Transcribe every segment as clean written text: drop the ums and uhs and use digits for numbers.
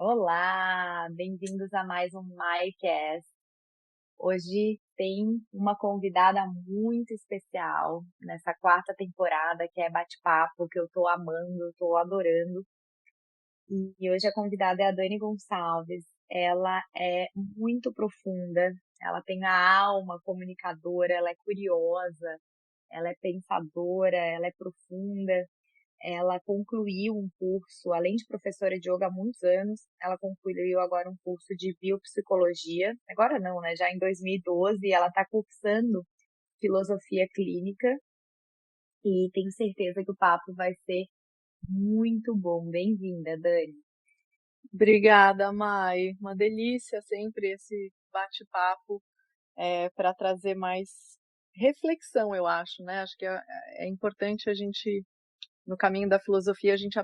Olá, bem-vindos a mais um MyCast. Hoje tem uma convidada muito especial nessa quarta temporada, que é bate-papo, que eu tô amando, tô adorando. E hoje a convidada é a Dani Gonçalves. Ela é muito profunda, ela tem a alma comunicadora, ela é curiosa, ela é pensadora, ela é profunda. Ela concluiu um curso, além de professora de yoga há muitos anos, ela concluiu agora um curso de biopsicologia. Agora não, né? Já em 2012, ela está cursando filosofia clínica e tenho certeza que o papo vai ser muito bom. Bem-vinda, Dani. Obrigada, Mai. Uma delícia sempre esse bate-papo para trazer mais reflexão, eu acho, né? Acho que é importante a gente, no caminho da filosofia, a gente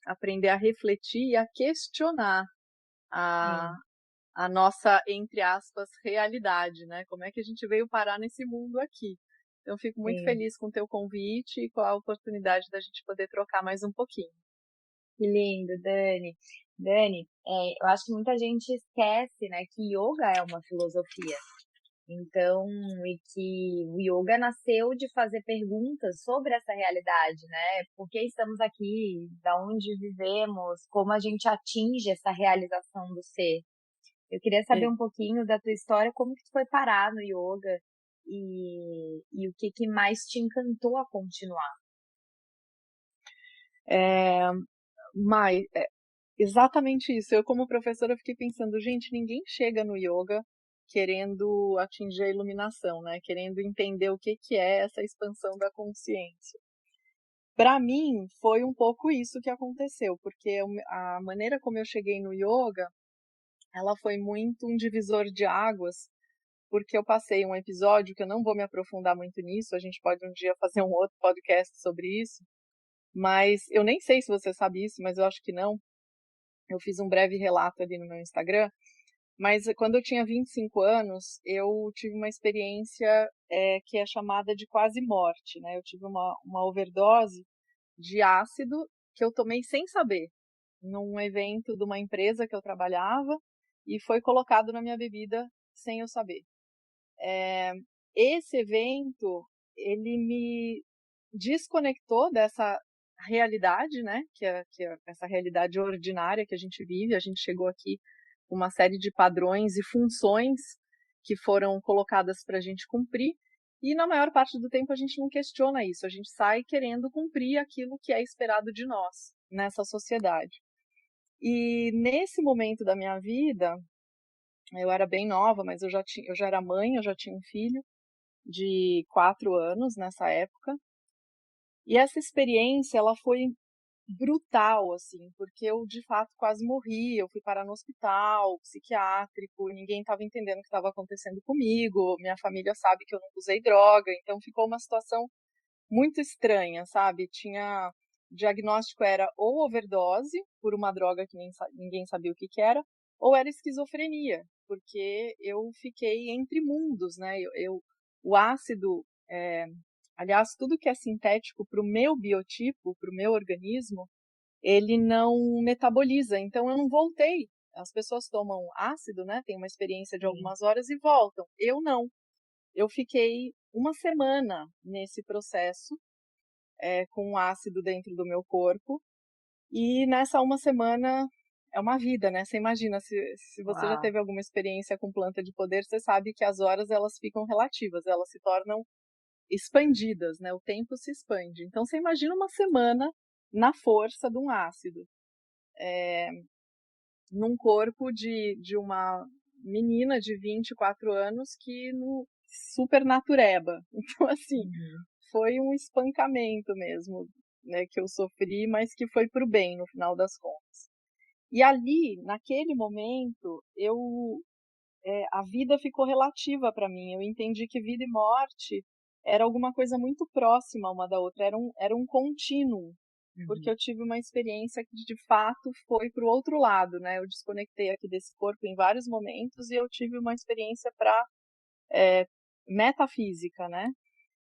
aprender a refletir e a questionar a, Sim, a nossa, entre aspas, realidade, né? Como é que a gente veio parar nesse mundo aqui? Então, fico muito sim. feliz com o teu convite e com a oportunidade da gente poder trocar mais um pouquinho. Que lindo, Dani. Dani, eu acho que muita gente esquece, né, que yoga é uma filosofia. Então, e que o yoga nasceu de fazer perguntas sobre essa realidade, né? Por que estamos aqui? Da onde vivemos? Como a gente atinge essa realização do ser? Eu queria saber um pouquinho da tua história, como que tu foi parar no yoga e o que que mais te encantou a continuar? É, Mai, exatamente isso. Eu, como professora, fiquei pensando, gente, ninguém chega no yoga querendo atingir a iluminação, né? Querendo entender o que que é essa expansão da consciência. Para mim, foi um pouco isso que aconteceu, porque a maneira como eu cheguei no yoga, ela foi muito um divisor de águas, porque eu passei um episódio que eu não vou me aprofundar muito nisso, a gente pode um dia fazer um outro podcast sobre isso, mas eu nem sei se você sabe isso, mas eu acho que não. Eu fiz um breve relato ali no meu Instagram, mas quando eu tinha 25 anos, eu tive uma experiência que é chamada de quase morte, né? Eu tive uma overdose de ácido que eu tomei sem saber, num evento de uma empresa que eu trabalhava, e foi colocado na minha bebida sem eu saber. Esse evento, ele me desconectou dessa realidade, né, que é essa realidade ordinária que a gente vive. A gente chegou aqui com uma série de padrões e funções que foram colocadas para a gente cumprir, e na maior parte do tempo a gente não questiona isso, a gente sai querendo cumprir aquilo que é esperado de nós nessa sociedade. E nesse momento da minha vida, eu era bem nova, mas eu já era mãe, eu já tinha um filho de 4 anos nessa época. E essa experiência, ela foi brutal, assim, porque eu de fato quase morri. Eu fui parar no hospital psiquiátrico, ninguém estava entendendo o que estava acontecendo comigo. Minha família sabe que eu não usei droga, então ficou uma situação muito estranha, sabe? Tinha o diagnóstico era ou overdose por uma droga que ninguém sabia o que que era, ou era esquizofrenia, porque eu fiquei entre mundos, né? O ácido, aliás, tudo que é sintético para o meu biotipo, para o meu organismo, ele não metaboliza, então eu não voltei. As pessoas tomam ácido, né? Tem uma experiência de Sim. algumas horas e voltam. Eu não. Eu fiquei uma semana nesse processo, com ácido dentro do meu corpo, e nessa uma semana é uma vida, né? Você imagina, se você já Uau. teve alguma experiência com planta de poder, você sabe que as horas elas ficam relativas, elas se tornam expandidas, né? O tempo se expande. Então você imagina uma semana na força de um ácido, num corpo de uma menina de 24 anos que no super natureba. Então, assim, Uhum. foi um espancamento mesmo, né, que eu sofri, mas que foi para o bem no final das contas. E ali, naquele momento, a vida ficou relativa para mim. Eu entendi que vida e morte era alguma coisa muito próxima uma da outra, era um contínuo, porque Uhum. eu tive uma experiência que de fato foi para o outro lado, né? Eu desconectei aqui desse corpo em vários momentos e eu tive uma experiência para metafísica, né?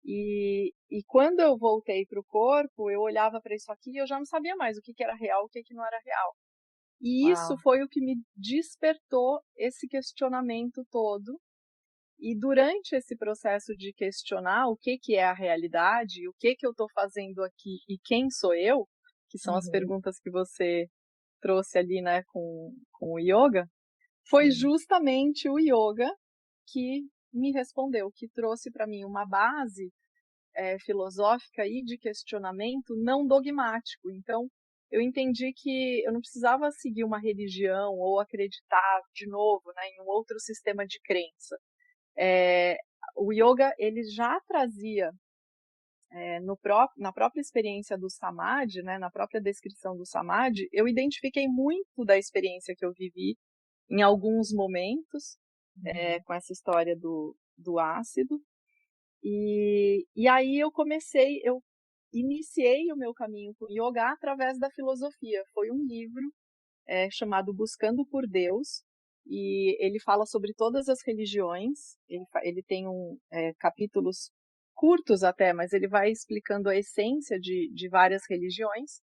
E quando eu voltei para o corpo, eu olhava para isso aqui e eu já não sabia mais o que que era real, o que que não era real. E isso Uau. foi o que me despertou esse questionamento todo. E durante esse processo de questionar o que é a realidade, o que eu estou fazendo aqui e quem sou eu, que são as Uhum. perguntas que você trouxe ali, né, com o yoga, foi Sim. justamente o yoga que me respondeu, que trouxe para mim uma base filosófica e de questionamento não dogmático. Então, eu entendi que eu não precisava seguir uma religião ou acreditar de novo, né, em um outro sistema de crença. É, o yoga ele já trazia na própria experiência do samadhi, né, na própria descrição do samadhi, eu identifiquei muito da experiência que eu vivi em alguns momentos Uhum. com essa história do ácido. E aí eu iniciei o meu caminho com yoga através da filosofia. Foi um livro chamado Buscando por Deus, e ele fala sobre todas as religiões. Ele tem capítulos curtos até, mas ele vai explicando a essência de várias religiões.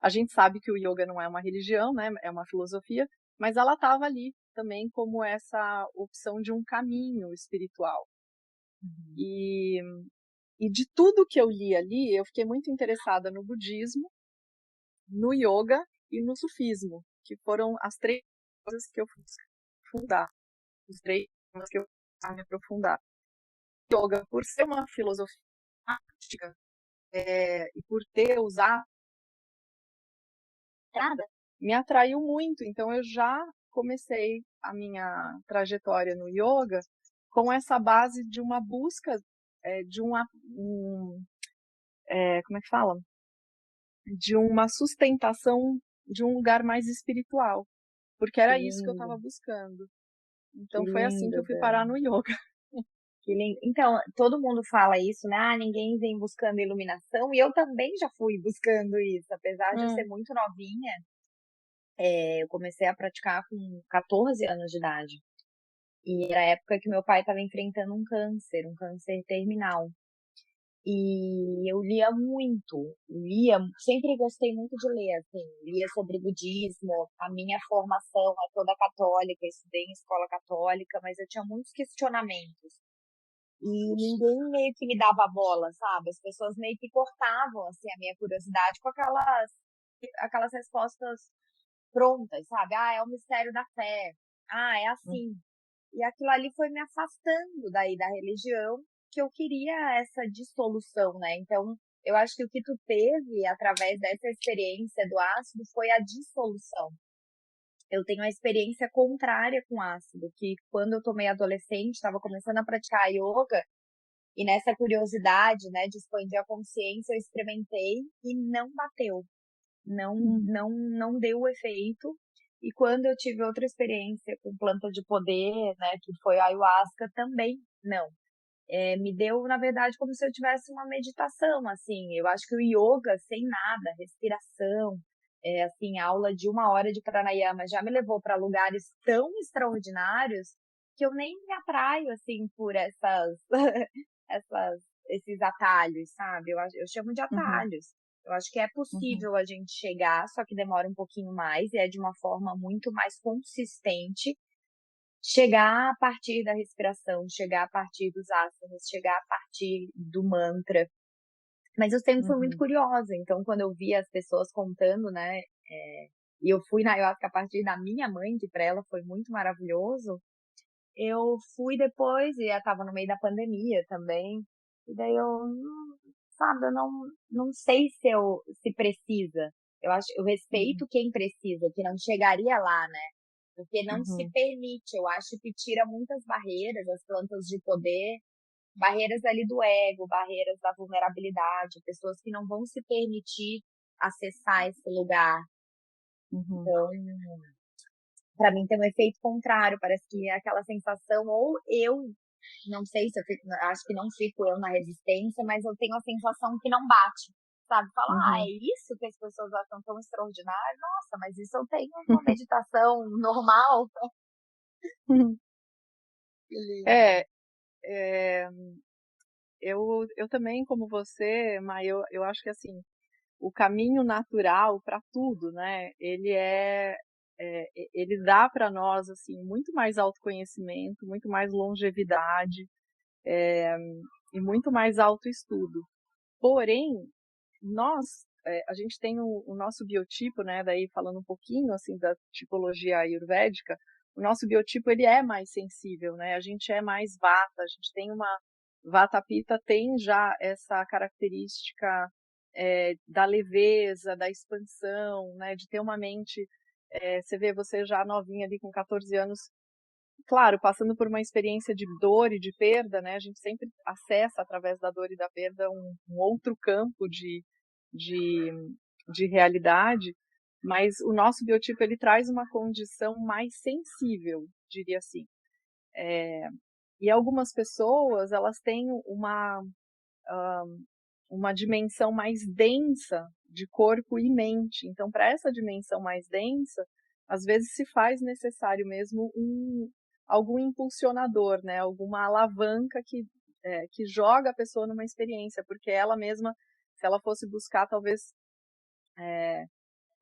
A gente sabe que o yoga não é uma religião, né? É uma filosofia, mas ela estava ali também como essa opção de um caminho espiritual. Uhum. E, e de tudo que eu li ali, eu fiquei muito interessada no budismo, no yoga e no sufismo, que foram as três coisas que eu fui aprofundar, os três temas que eu fui me aprofundar. Yoga, por ser uma filosofia prática e por ter usado, me atraiu muito. Então eu já comecei a minha trajetória no yoga com essa base de uma busca de como é que fala? De uma sustentação de um lugar mais espiritual, porque Que era isso que eu lindo, estava buscando. que Então foi assim que lindo, eu fui parar Dani. no yoga. Que lindo. Então, todo mundo fala isso, né? Ah, ninguém vem buscando iluminação, e eu também já fui buscando isso, apesar de eu ser Hum, muito novinha. Eu comecei a praticar com 14 anos de idade. E era a época que meu pai estava enfrentando um câncer terminal. E eu lia muito, sempre gostei muito de ler, assim, lia sobre budismo, a minha formação é toda católica, estudei em escola católica, mas eu tinha muitos questionamentos. E ninguém meio que me dava bola, sabe? As pessoas meio que cortavam, assim, a minha curiosidade com aquelas respostas prontas, sabe? Ah, é o mistério da fé. Ah, é hum, assim. E aquilo ali foi me afastando daí da religião, que eu queria essa dissolução, né? Então, eu acho que o que tu teve através dessa experiência do ácido foi a dissolução. Eu tenho a experiência contrária com ácido, que quando eu tomei adolescente, estava começando a praticar yoga, e nessa curiosidade, né, de expandir a consciência, eu experimentei e não bateu, hum, não deu o efeito. E quando eu tive outra experiência com planta de poder, né, que foi a ayahuasca, também não. Me deu, na verdade, como se eu tivesse uma meditação, assim. Eu acho que o yoga, sem nada, respiração, assim, aula de 1 hora de pranayama já me levou para lugares tão extraordinários que eu nem me atraio, assim, por essas, esses atalhos, sabe? Eu chamo de uhum, atalhos. Eu acho que é uhum, possível a gente chegar, só que demora um pouquinho mais e é de uma forma muito mais consistente chegar a partir da respiração, chegar a partir dos asanas, chegar a partir do mantra. Mas eu sempre fui muito uhum, curiosa, então quando eu via as pessoas contando, né, e eu fui na ayahuasca a partir da minha mãe, que para ela foi muito maravilhoso, eu fui depois e eu tava no meio da pandemia também, e daí sabe, eu não sei se precisa. Eu uhum, respeito quem precisa, que não chegaria lá, né? Porque não se uhum, permite, eu acho que tira muitas barreiras, as plantas de poder, barreiras ali do ego, barreiras da vulnerabilidade, pessoas que não vão se permitir acessar esse lugar. uhum, Então, para mim tem um efeito contrário, parece que é aquela sensação, ou eu, não sei se eu fico, acho que não fico eu na resistência, mas eu tenho a sensação que não bate. Sabe, fala, é uhum. isso que as pessoas acham tão extraordinário? Nossa, mas isso eu tenho uma meditação normal. Que lindo. É, é, eu também, como você, mas eu acho que assim, o caminho natural para tudo, né? Ele ele dá para nós assim muito mais autoconhecimento, muito mais longevidade, e muito mais autoestudo. Porém, a gente tem o nosso biotipo, né? Daí falando um pouquinho assim da tipologia ayurvédica, o nosso biotipo ele é mais sensível, né? A gente é mais vata, a gente tem uma Vata Pitta tem já essa característica da leveza, da expansão, né? De ter uma mente. Você vê você já novinha ali com 14 anos, claro, passando por uma experiência de dor e de perda, né? A gente sempre acessa através da dor e da perda um outro campo de, de realidade, mas o nosso biotipo ele traz uma condição mais sensível, diria assim. E algumas pessoas elas têm uma dimensão mais densa de corpo e mente. Então, para essa dimensão mais densa, às vezes se faz necessário mesmo algum impulsionador, né? Alguma alavanca que joga a pessoa numa experiência, porque ela mesma, se ela fosse buscar, talvez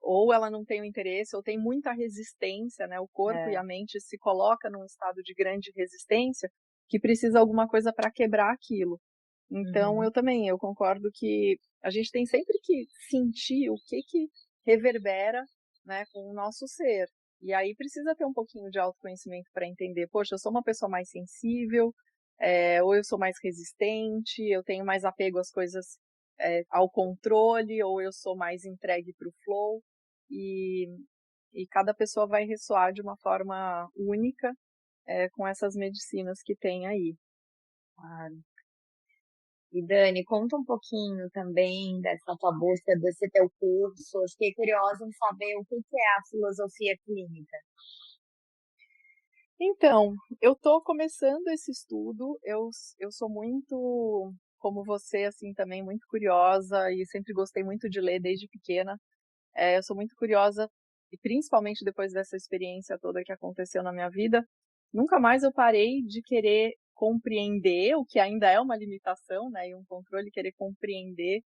ou ela não tem o interesse, ou tem muita resistência, né? O corpo e a mente se coloca num estado de grande resistência, que precisa alguma coisa para quebrar aquilo. Então, eu concordo que a gente tem sempre que sentir o que reverbera, né, com o nosso ser. E aí precisa ter um pouquinho de autoconhecimento para entender, poxa, eu sou uma pessoa mais sensível, ou eu sou mais resistente, eu tenho mais apego às coisas, ao controle, ou eu sou mais entregue para o flow. E, e cada pessoa vai ressoar de uma forma única, com essas medicinas que tem aí. Claro. E Dani, conta um pouquinho também dessa tua busca, desse teu curso. Eu fiquei curiosa em saber o que é a filosofia clínica. Então, eu estou começando esse estudo, eu sou muito, como você, assim, também muito curiosa e sempre gostei muito de ler desde pequena. Eu sou muito curiosa, e principalmente depois dessa experiência toda que aconteceu na minha vida, nunca mais eu parei de querer compreender, o que ainda é uma limitação, né, e um controle, querer compreender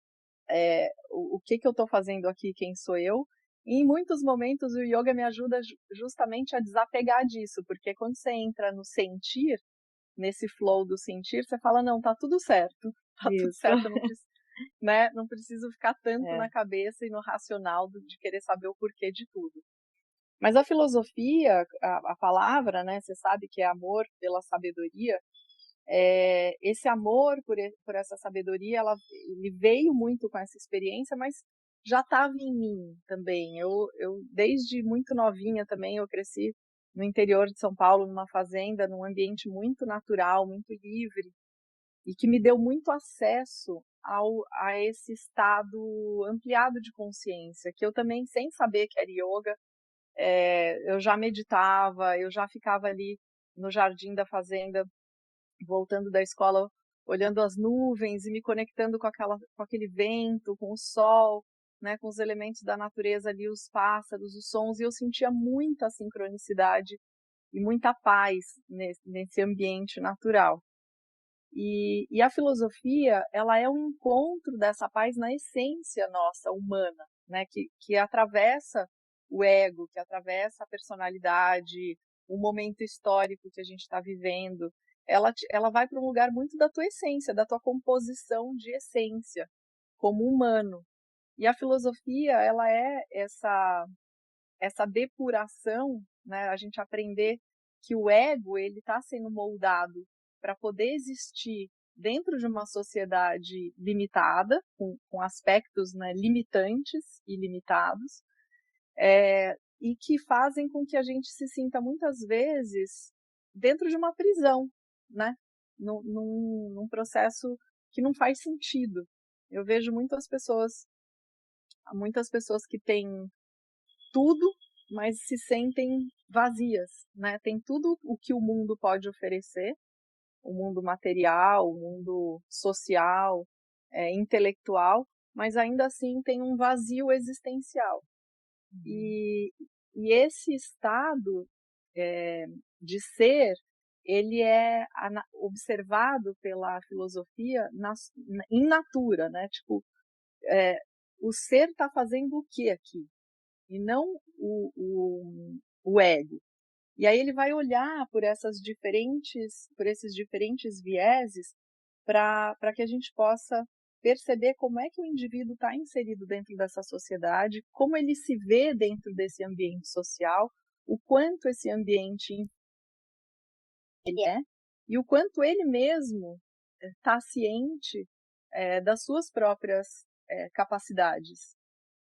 o que eu estou fazendo aqui, quem sou eu. E em muitos momentos o yoga me ajuda justamente a desapegar disso, porque quando você entra no sentir, nesse flow do sentir, você fala, não, tá tudo certo, tá tudo Isso. certo, eu não preciso, né, não preciso ficar tanto É. na cabeça e no racional de querer saber o porquê de tudo. Mas a filosofia, a palavra, né, você sabe que é amor pela sabedoria, esse amor por essa sabedoria, ele veio muito com essa experiência, mas já estava em mim também. Eu, desde muito novinha também, eu cresci no interior de São Paulo, numa fazenda, num ambiente muito natural, muito livre, e que me deu muito acesso a esse estado ampliado de consciência, que eu também, sem saber que era yoga, eu já meditava, eu já ficava ali no jardim da fazenda, voltando da escola, olhando as nuvens e me conectando com aquele vento, com o sol, né, com os elementos da natureza ali, os pássaros, os sons, e eu sentia muita sincronicidade e muita paz nesse ambiente natural. E a filosofia, ela é um encontro dessa paz na essência nossa, humana, né, que atravessa o ego, que atravessa a personalidade, o momento histórico que a gente está vivendo. Ela vai para um lugar muito da tua essência, da tua composição de essência, como humano. E a filosofia, ela é essa depuração, né, a gente aprender que o ego ele está sendo moldado para poder existir dentro de uma sociedade limitada, com aspectos, né, limitantes e limitados, e que fazem com que a gente se sinta muitas vezes dentro de uma prisão, né, num processo que não faz sentido. Eu vejo muitas pessoas que têm tudo, mas se sentem vazias, né? Tem tudo o que o mundo pode oferecer, o mundo material, o mundo social, intelectual, mas ainda assim tem um vazio existencial. E, e esse estado de ser, ele é observado pela filosofia in natura, né? Tipo, o ser está fazendo o que aqui? e não o ego. E aí ele vai olhar por esses diferentes vieses para que a gente possa perceber como é que o indivíduo está inserido dentro dessa sociedade, como ele se vê dentro desse ambiente social, o quanto esse ambiente ele é e o quanto ele mesmo está ciente das suas próprias capacidades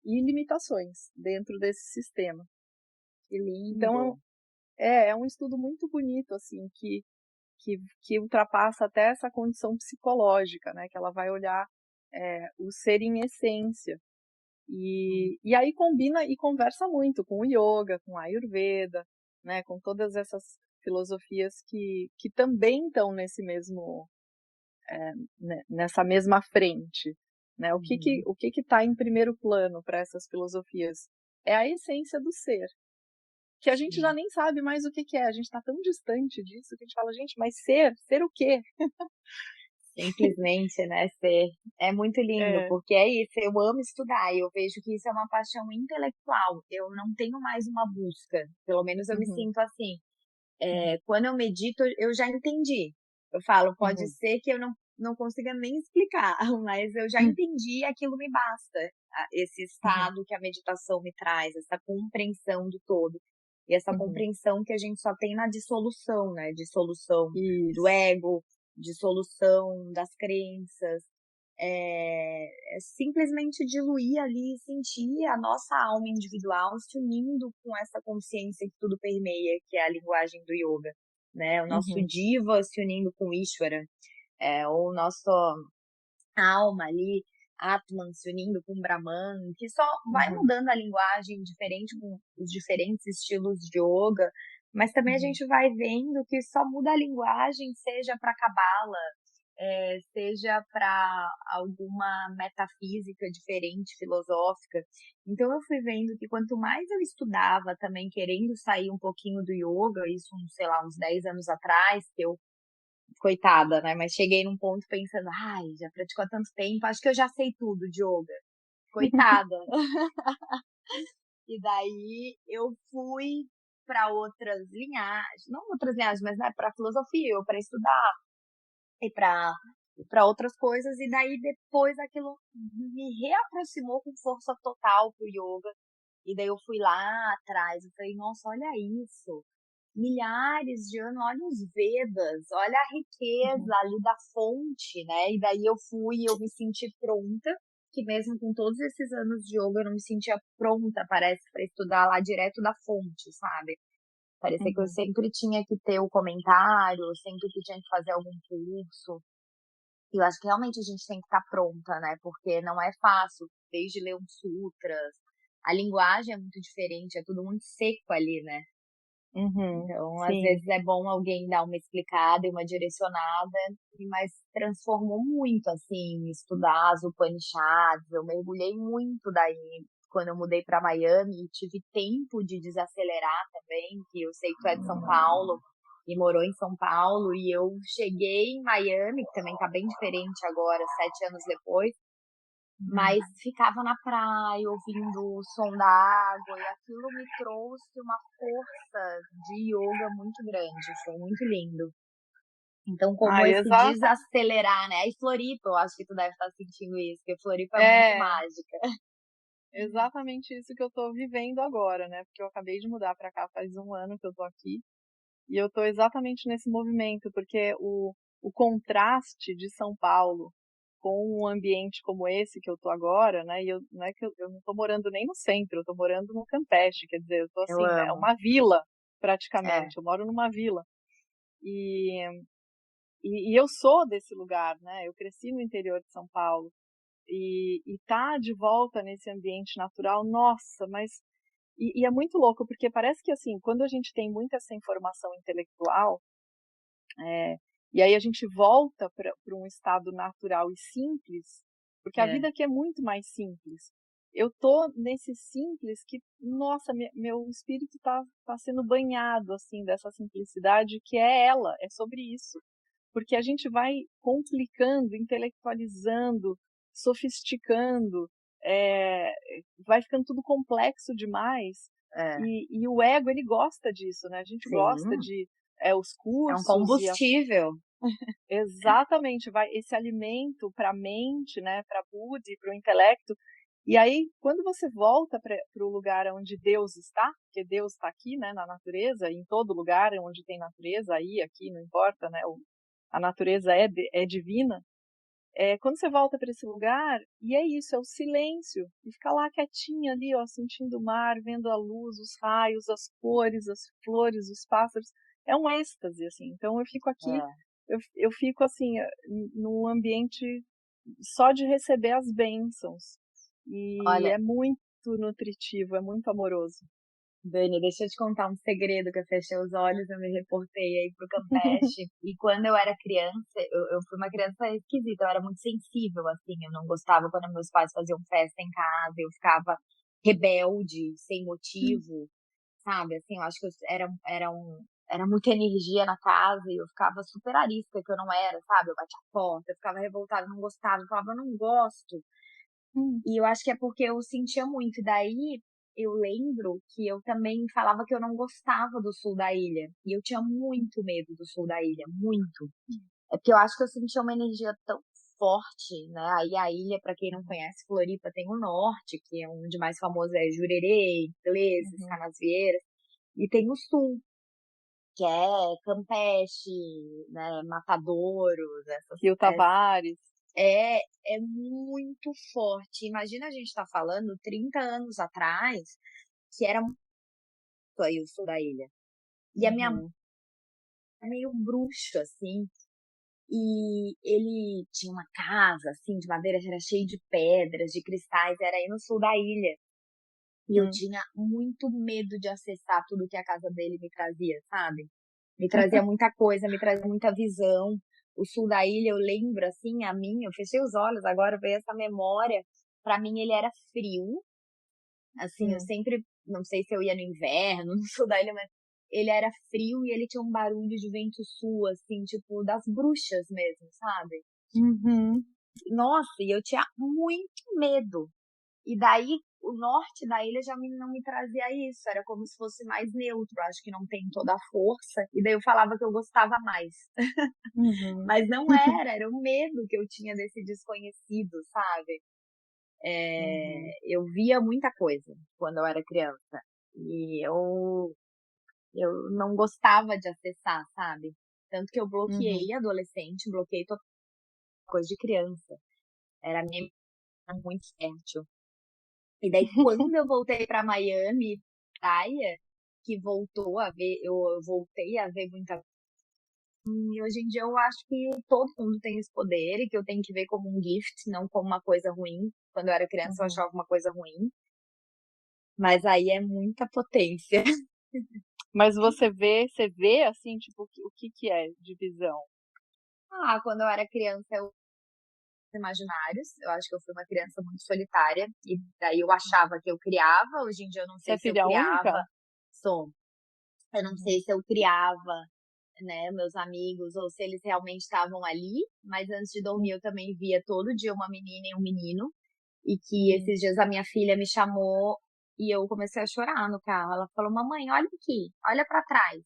e limitações dentro desse sistema. Que Então, lindo. é um estudo muito bonito, assim, que ultrapassa até essa condição psicológica, né? Que ela vai olhar o ser em essência. E aí combina e conversa muito com o yoga, com a Ayurveda, né? Com todas essas filosofias que também estão nessa mesma frente. Né? Uhum. O que está em primeiro plano para essas filosofias? É a essência do ser, que a gente já Sim. nem sabe mais o que é. A gente está tão distante disso que a gente fala, gente, mas ser o quê? Simplesmente, né, ser. É muito lindo, É. porque é isso, eu amo estudar, e eu vejo que isso é uma paixão intelectual, eu não tenho mais uma busca, pelo menos eu me Uhum, sinto assim. uhum, Quando eu medito, eu já entendi. Eu falo, pode uhum, ser que eu não consiga nem explicar, mas eu já uhum, entendi e aquilo me basta. Esse uhum, estado que a meditação me traz, essa compreensão do todo. E essa uhum. compreensão que a gente só tem na dissolução, né? Dissolução do Isso. ego, dissolução das crenças. É simplesmente diluir ali e sentir a nossa alma individual se unindo com essa consciência que tudo permeia, que é a linguagem do yoga, né? O nosso Uhum, diva se unindo com Ishvara, ou o nosso alma ali, Atman se unindo com Brahman, que só vai uhum, mudando a linguagem diferente com os diferentes estilos de yoga, mas também a uhum, gente vai vendo que só muda a linguagem, seja para Kabbalah, seja para alguma metafísica diferente, filosófica. Então eu fui vendo que quanto mais eu estudava também, querendo sair um pouquinho do yoga, isso, sei lá, uns 10 anos atrás, que eu, coitada, né? Mas cheguei num ponto pensando, ai, já pratico há tanto tempo, acho que eu já sei tudo de yoga. Coitada. E daí eu fui para outras linhagens, não outras linhagens, mas né, para filosofia, ou para estudar e para outras coisas, e daí depois aquilo me reaproximou com força total pro yoga. E daí eu fui lá atrás, eu falei, nossa, olha isso. Milhares de anos, olha os Vedas, olha a riqueza uhum, ali da fonte, né? E daí eu fui, eu me senti pronta, que mesmo com todos esses anos de yoga eu não me sentia pronta, parece, para estudar lá direto da fonte, sabe? Parecia que eu uhum, sempre tinha que ter o comentário, sempre que tinha que fazer algum curso. E eu acho que realmente a gente tem que estar pronta, né? Porque não é fácil, desde ler uns sutras. A linguagem é muito diferente, é tudo muito seco ali, né? uhum. Então, às Sim. vezes é bom alguém dar uma explicada e uma direcionada, mas transformou muito, assim, estudar as Upanishads. Eu mergulhei muito daí quando eu mudei para Miami e tive tempo de desacelerar também, que eu sei que tu é de São Paulo e morou em São Paulo, e eu cheguei em Miami, que também tá bem diferente agora, 7 anos depois, Uhum. mas ficava na praia, ouvindo o som da água, e aquilo me trouxe uma força de yoga muito grande, foi muito lindo. Então, como Ai, esse desacelerar, né? Aí Floripa, eu acho que tu deve estar sentindo isso, porque Floripa é muito é mágica. exatamente isso que eu estou vivendo agora, né? Porque eu acabei de mudar para cá faz um ano que eu estou aqui. E eu estou exatamente nesse movimento, porque o contraste de São Paulo com um ambiente como esse que eu estou agora, né? E eu, não é que eu não estou morando nem no centro, eu estou morando no Campeche, quer dizer, eu estou Eu assim, é amo. uma vila É. praticamente, eu moro numa vila. E, e eu sou desse lugar, né? Eu cresci no interior de São Paulo. E tá de volta nesse ambiente natural, nossa, mas e é muito louco, porque parece que assim, quando a gente tem muita essa informação intelectual, é, e aí a gente volta para um estado natural e simples, porque a É. vida aqui é muito mais simples. Eu tô nesse simples que, nossa, meu espírito tá sendo banhado assim dessa simplicidade que é ela, é sobre isso. Porque a gente vai complicando, intelectualizando, sofisticando, vai ficando tudo complexo demais. É, E o ego, ele gosta disso, né? A gente gosta sim. de os É um cursos e combustível. exatamente, vai esse alimento para a mente, né? Para a buddhi, para o intelecto. E aí, quando você volta para o lugar onde Deus está, porque Deus está aqui, né? Na natureza, em todo lugar onde tem natureza, aí, aqui, não importa, né? A natureza é divina. Quando você volta para esse lugar, e é isso, é o silêncio, e ficar lá quietinha ali, ó, sentindo o mar, vendo a luz, os raios, as cores, as flores, os pássaros, é um êxtase, assim. Então eu fico aqui, É. eu fico assim, num ambiente só de receber as bênçãos, e Olha, é muito nutritivo, é muito amoroso. Dani, deixa eu te contar um segredo que eu fechei os olhos, eu me reportei aí pro Campeche. E quando eu era criança, eu fui uma criança esquisita, eu era muito sensível, assim, eu não gostava quando meus pais faziam festa em casa, eu ficava rebelde, sem motivo, sabe? Assim, eu acho que era muita energia na casa e eu ficava super arisca, que eu não era, sabe? Eu batia a porta, eu ficava revoltada, não gostava, eu falava, eu não gosto. Hum, E eu acho que é porque eu sentia muito. E daí eu lembro que eu também falava que eu não gostava do sul da ilha. E eu tinha muito medo do sul da ilha, muito. É porque eu acho que eu sentia uma energia tão forte, né? Aí a ilha, para quem não conhece, Floripa tem o norte, que é onde mais famoso é Jurerê, Ingleses, uhum. Canasvieiras, e tem o sul, que é Campeche, né, Matadouros, Rio Tavares. é muito forte. Imagina a gente estar falando 30 anos atrás, que era muito aí o sul da ilha. E a minha mãe Uhum, é meio bruxa, assim. E ele tinha uma casa, assim, de madeira, era cheio de pedras, de cristais, era aí no sul da ilha. E eu uhum. tinha muito medo de acessar tudo que a casa dele me trazia, sabe? Me trazia muita coisa, me trazia muita visão. O sul da ilha, eu lembro, assim, a mim, eu fechei os olhos, agora veio essa memória. Pra mim, ele era frio. Assim, eu Hum. sempre, não sei se eu ia no inverno, no sul da ilha, mas ele era frio e ele tinha um barulho de vento sul, assim, tipo, das bruxas mesmo, sabe? Uhum. Nossa, e eu tinha muito medo. E daí o norte da ilha já não me trazia isso, era como se fosse mais neutro, acho que não tem toda a força. E daí eu falava que eu gostava mais. Uhum. Mas não era o medo que eu tinha desse desconhecido, sabe? Uhum. Eu via muita coisa quando eu era criança. E eu não gostava de acessar, sabe? Tanto que eu Uhum. bloqueei adolescente, bloqueei toda coisa de criança. Era minha muito fértil. E daí, quando eu voltei para Miami, praia, que voltou a ver, eu voltei a ver muita. E hoje em dia eu acho que todo mundo tem esse poder e que eu tenho que ver como um gift, não como uma coisa ruim. Quando eu era criança eu Uhum. achava uma coisa ruim, mas aí é muita potência. Mas você vê assim, tipo, o que que é divisão? Ah, quando eu era criança eu imaginários, eu acho que eu fui uma criança muito solitária e daí eu achava que eu criava, hoje em dia eu não Você sei é se eu filha criava, única? sou, eu não sei Uhum. se eu criava, né, meus amigos, ou se eles realmente estavam ali, mas antes de dormir eu também via todo dia uma menina e um menino, e que Uhum. esses dias a minha filha me chamou e eu comecei a chorar no carro. Ela falou: "Mamãe, olha aqui, olha para trás".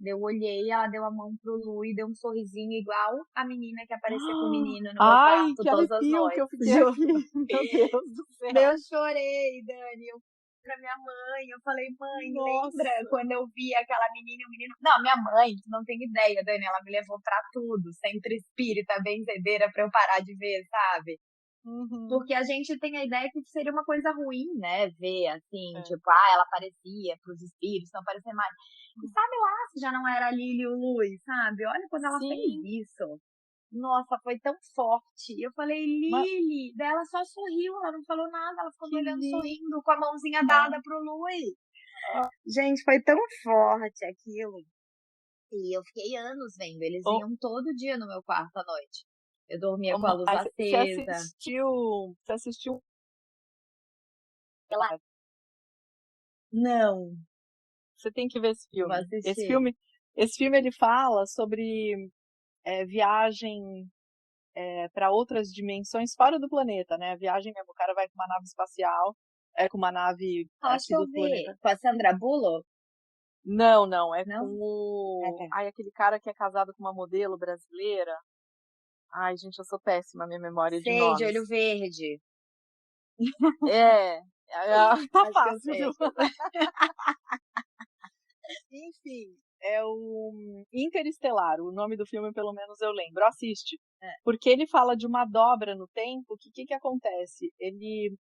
Eu olhei, ela deu a mão pro Lu e deu um sorrisinho igual a menina que aparecia com o menino no meu Ai, quarto que todas as arrepio que noites, eu fiquei aqui. juro. Meu Deus do Eu céu. chorei, Dani. Eu pra minha mãe, eu falei, mãe, lembra Nossa. quando eu vi aquela menina e o menino? Não, minha mãe, tu não tem ideia, Dani, ela me levou pra tudo, sempre espírita, benzedeira pra eu parar de ver, sabe? Uhum. Porque a gente tem a ideia que seria uma coisa ruim, né? Ver assim, É. tipo, ela aparecia pros espíritos, não aparecia mais. E sabe lá se já não era a Lily e o Luiz, sabe? Olha quando ela fez Sim, isso. Nossa, foi tão forte. Eu falei, mas Lily, daí ela só sorriu, ela não falou nada, ela ficou me que olhando linda. sorrindo, com a mãozinha dada pro Luiz. Gente, foi tão forte aquilo. E eu fiquei anos vendo, eles Ô, iam todo dia no meu quarto à noite. Eu dormia ô, com a luz mas acesa. você assistiu Ela, não, você tem que ver esse vou filme. assistir. Esse filme ele fala sobre viagem para outras dimensões fora do planeta, né? A viagem mesmo, o cara vai com uma nave espacial, com uma nave Acho que aqui eu do vi planeta. com a Sandra Bullock, Não, não, é com não? Ah, o. tá. Ai, aquele cara que é casado com uma modelo brasileira. Ai, gente, eu sou péssima, minha memória de Sei, de olho nomes. verde. É, tá Acho que eu fácil, viu? sei. Enfim, é o Interestelar, o nome do filme pelo menos eu lembro, assiste. É. Porque ele fala de uma dobra no tempo, que que acontece? Ele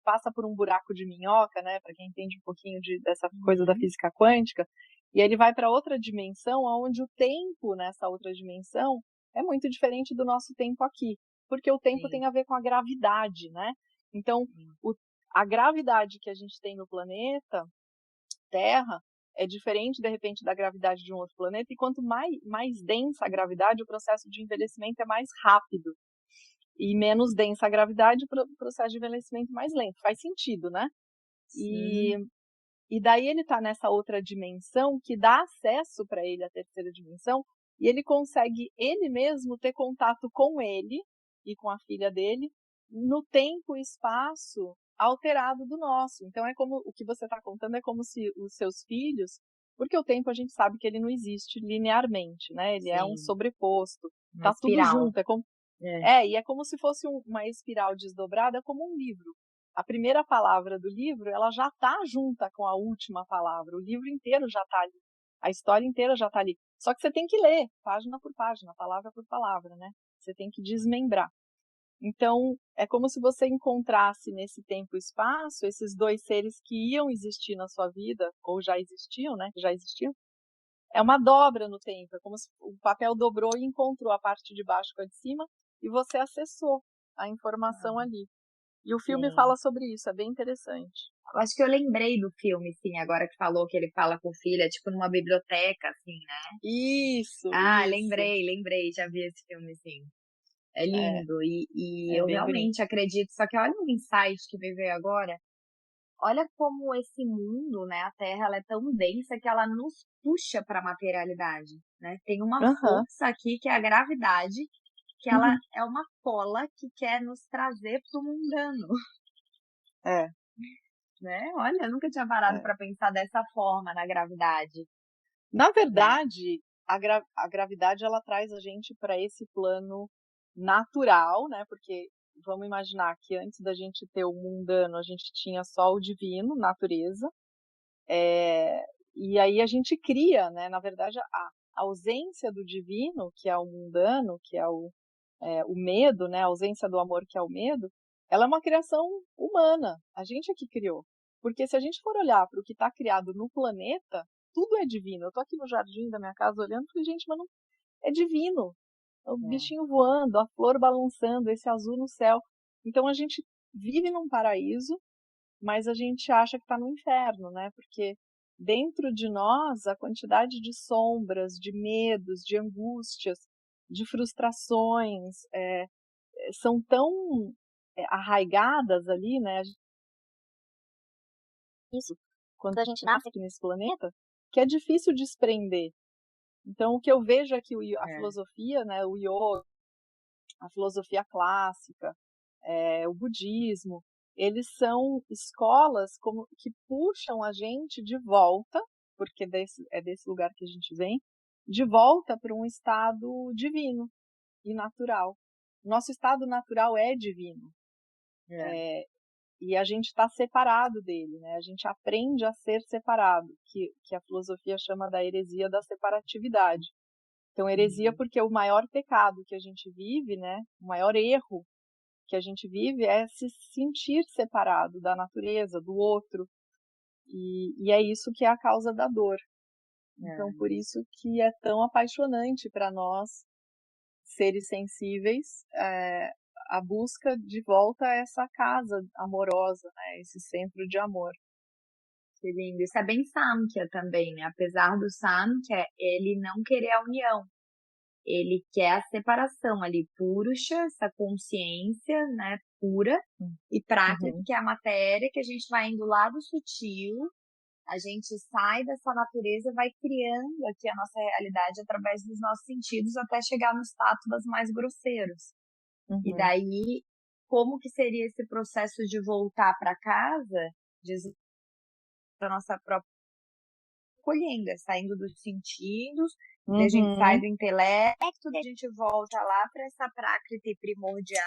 passa por um buraco de minhoca, né, para quem entende um pouquinho dessa coisa da Uhum. física quântica, e ele vai para outra dimensão, onde o tempo nessa outra dimensão é muito diferente do nosso tempo aqui, porque o tempo Sim, tem a ver com a gravidade, né? Então, sim, a gravidade que a gente tem no planeta Terra é diferente, de repente, da gravidade de um outro planeta, e quanto mais densa a gravidade, o processo de envelhecimento é mais rápido. E menos densa a gravidade, o processo de envelhecimento mais lento. Faz sentido, né? E, sim, e daí ele está nessa outra dimensão que dá acesso para ele à terceira dimensão, e ele consegue ele mesmo ter contato com ele e com a filha dele no tempo e espaço alterado do nosso. Então é como o que você está contando é como se os seus filhos, porque o tempo a gente sabe que ele não existe linearmente, né? Ele é um sim. sobreposto, Uma tá tudo espiral. junto, É. e é como se fosse uma espiral desdobrada, como um livro. A primeira palavra do livro, ela já está junta com a última palavra. O livro inteiro já está ali. A história inteira já está ali. Só que você tem que ler, página por página, palavra por palavra, né? Você tem que desmembrar. Então, é como se você encontrasse nesse tempo e espaço esses dois seres que iam existir na sua vida, ou já existiam, né? Já existiam. É uma dobra no tempo, é como se o papel dobrou e encontrou a parte de baixo com a de cima, e você acessou a informação Ah, ali. E o filme sim. fala sobre isso, é bem interessante. Eu acho que eu lembrei do filme, sim, agora que falou que ele fala com filha, tipo numa biblioteca, assim, né? Isso, Ah, isso. lembrei, já vi esse filme, sim. É É, lindo e é eu bem bonito. realmente acredito. Só que olha o insight que me veio agora. Olha como esse mundo, né, a Terra, ela é tão densa que ela nos puxa para a materialidade, né? Tem uma Aham. força aqui que é a gravidade, que ela Uhum. é uma cola que quer nos trazer para o mundano, É, né? Olha, eu nunca tinha parado é. para pensar dessa forma na gravidade, Na né? verdade, a gravidade ela traz a gente para esse plano natural, né? Porque vamos imaginar que antes da gente ter o mundano, a gente tinha só o divino, natureza. E aí a gente cria, né? Na verdade, a ausência do divino, que é o mundano, que é o medo, né? A ausência do amor, que é o medo, ela é uma criação humana. A gente é que criou. Porque se a gente for olhar para o que está criado no planeta, tudo é divino. Eu estou aqui no jardim da minha casa olhando e falei, gente, mas não é divino. O É, bichinho voando, a flor balançando, esse azul no céu. Então a gente vive num paraíso, mas a gente acha que está no inferno, né? Porque dentro de nós a quantidade de sombras, de medos, de angústias, de frustrações são tão arraigadas ali, né? Isso, quando a gente nasce aqui nesse planeta, que é difícil desprender. Então, o que eu vejo é que a é. filosofia, né, o yoga, a filosofia clássica, o budismo, eles são escolas que puxam a gente de volta, porque é desse lugar que a gente vem, de volta para um estado divino e natural. Nosso estado natural é divino. É. E a gente está separado dele, né? A gente aprende a ser separado, que a filosofia chama da heresia da separatividade. Então, heresia Uhum. porque o maior pecado que a gente vive, né? O maior erro que a gente vive é se sentir separado da natureza, do outro, e é isso que é a causa da dor. Então, É. por isso que é tão apaixonante para nós, seres sensíveis, a busca de volta a essa casa amorosa, né? Esse centro de amor. Que lindo. Isso é bem Samkhya também, né? Apesar do Samkhya, ele não querer a união. Ele quer a separação ali, Purusha, essa consciência, né, pura, e Prakriti, Uhum. que é a matéria, que a gente vai indo lá do sutil, a gente sai dessa natureza e vai criando aqui a nossa realidade através dos nossos sentidos até chegar nos tátuas mais grosseiros. E Uhum. daí, como que seria esse processo de voltar para casa, para nossa própria colhendo, saindo dos sentidos, daí a gente sai Uhum. do intelecto, daí a gente volta lá para essa prákriti primordial,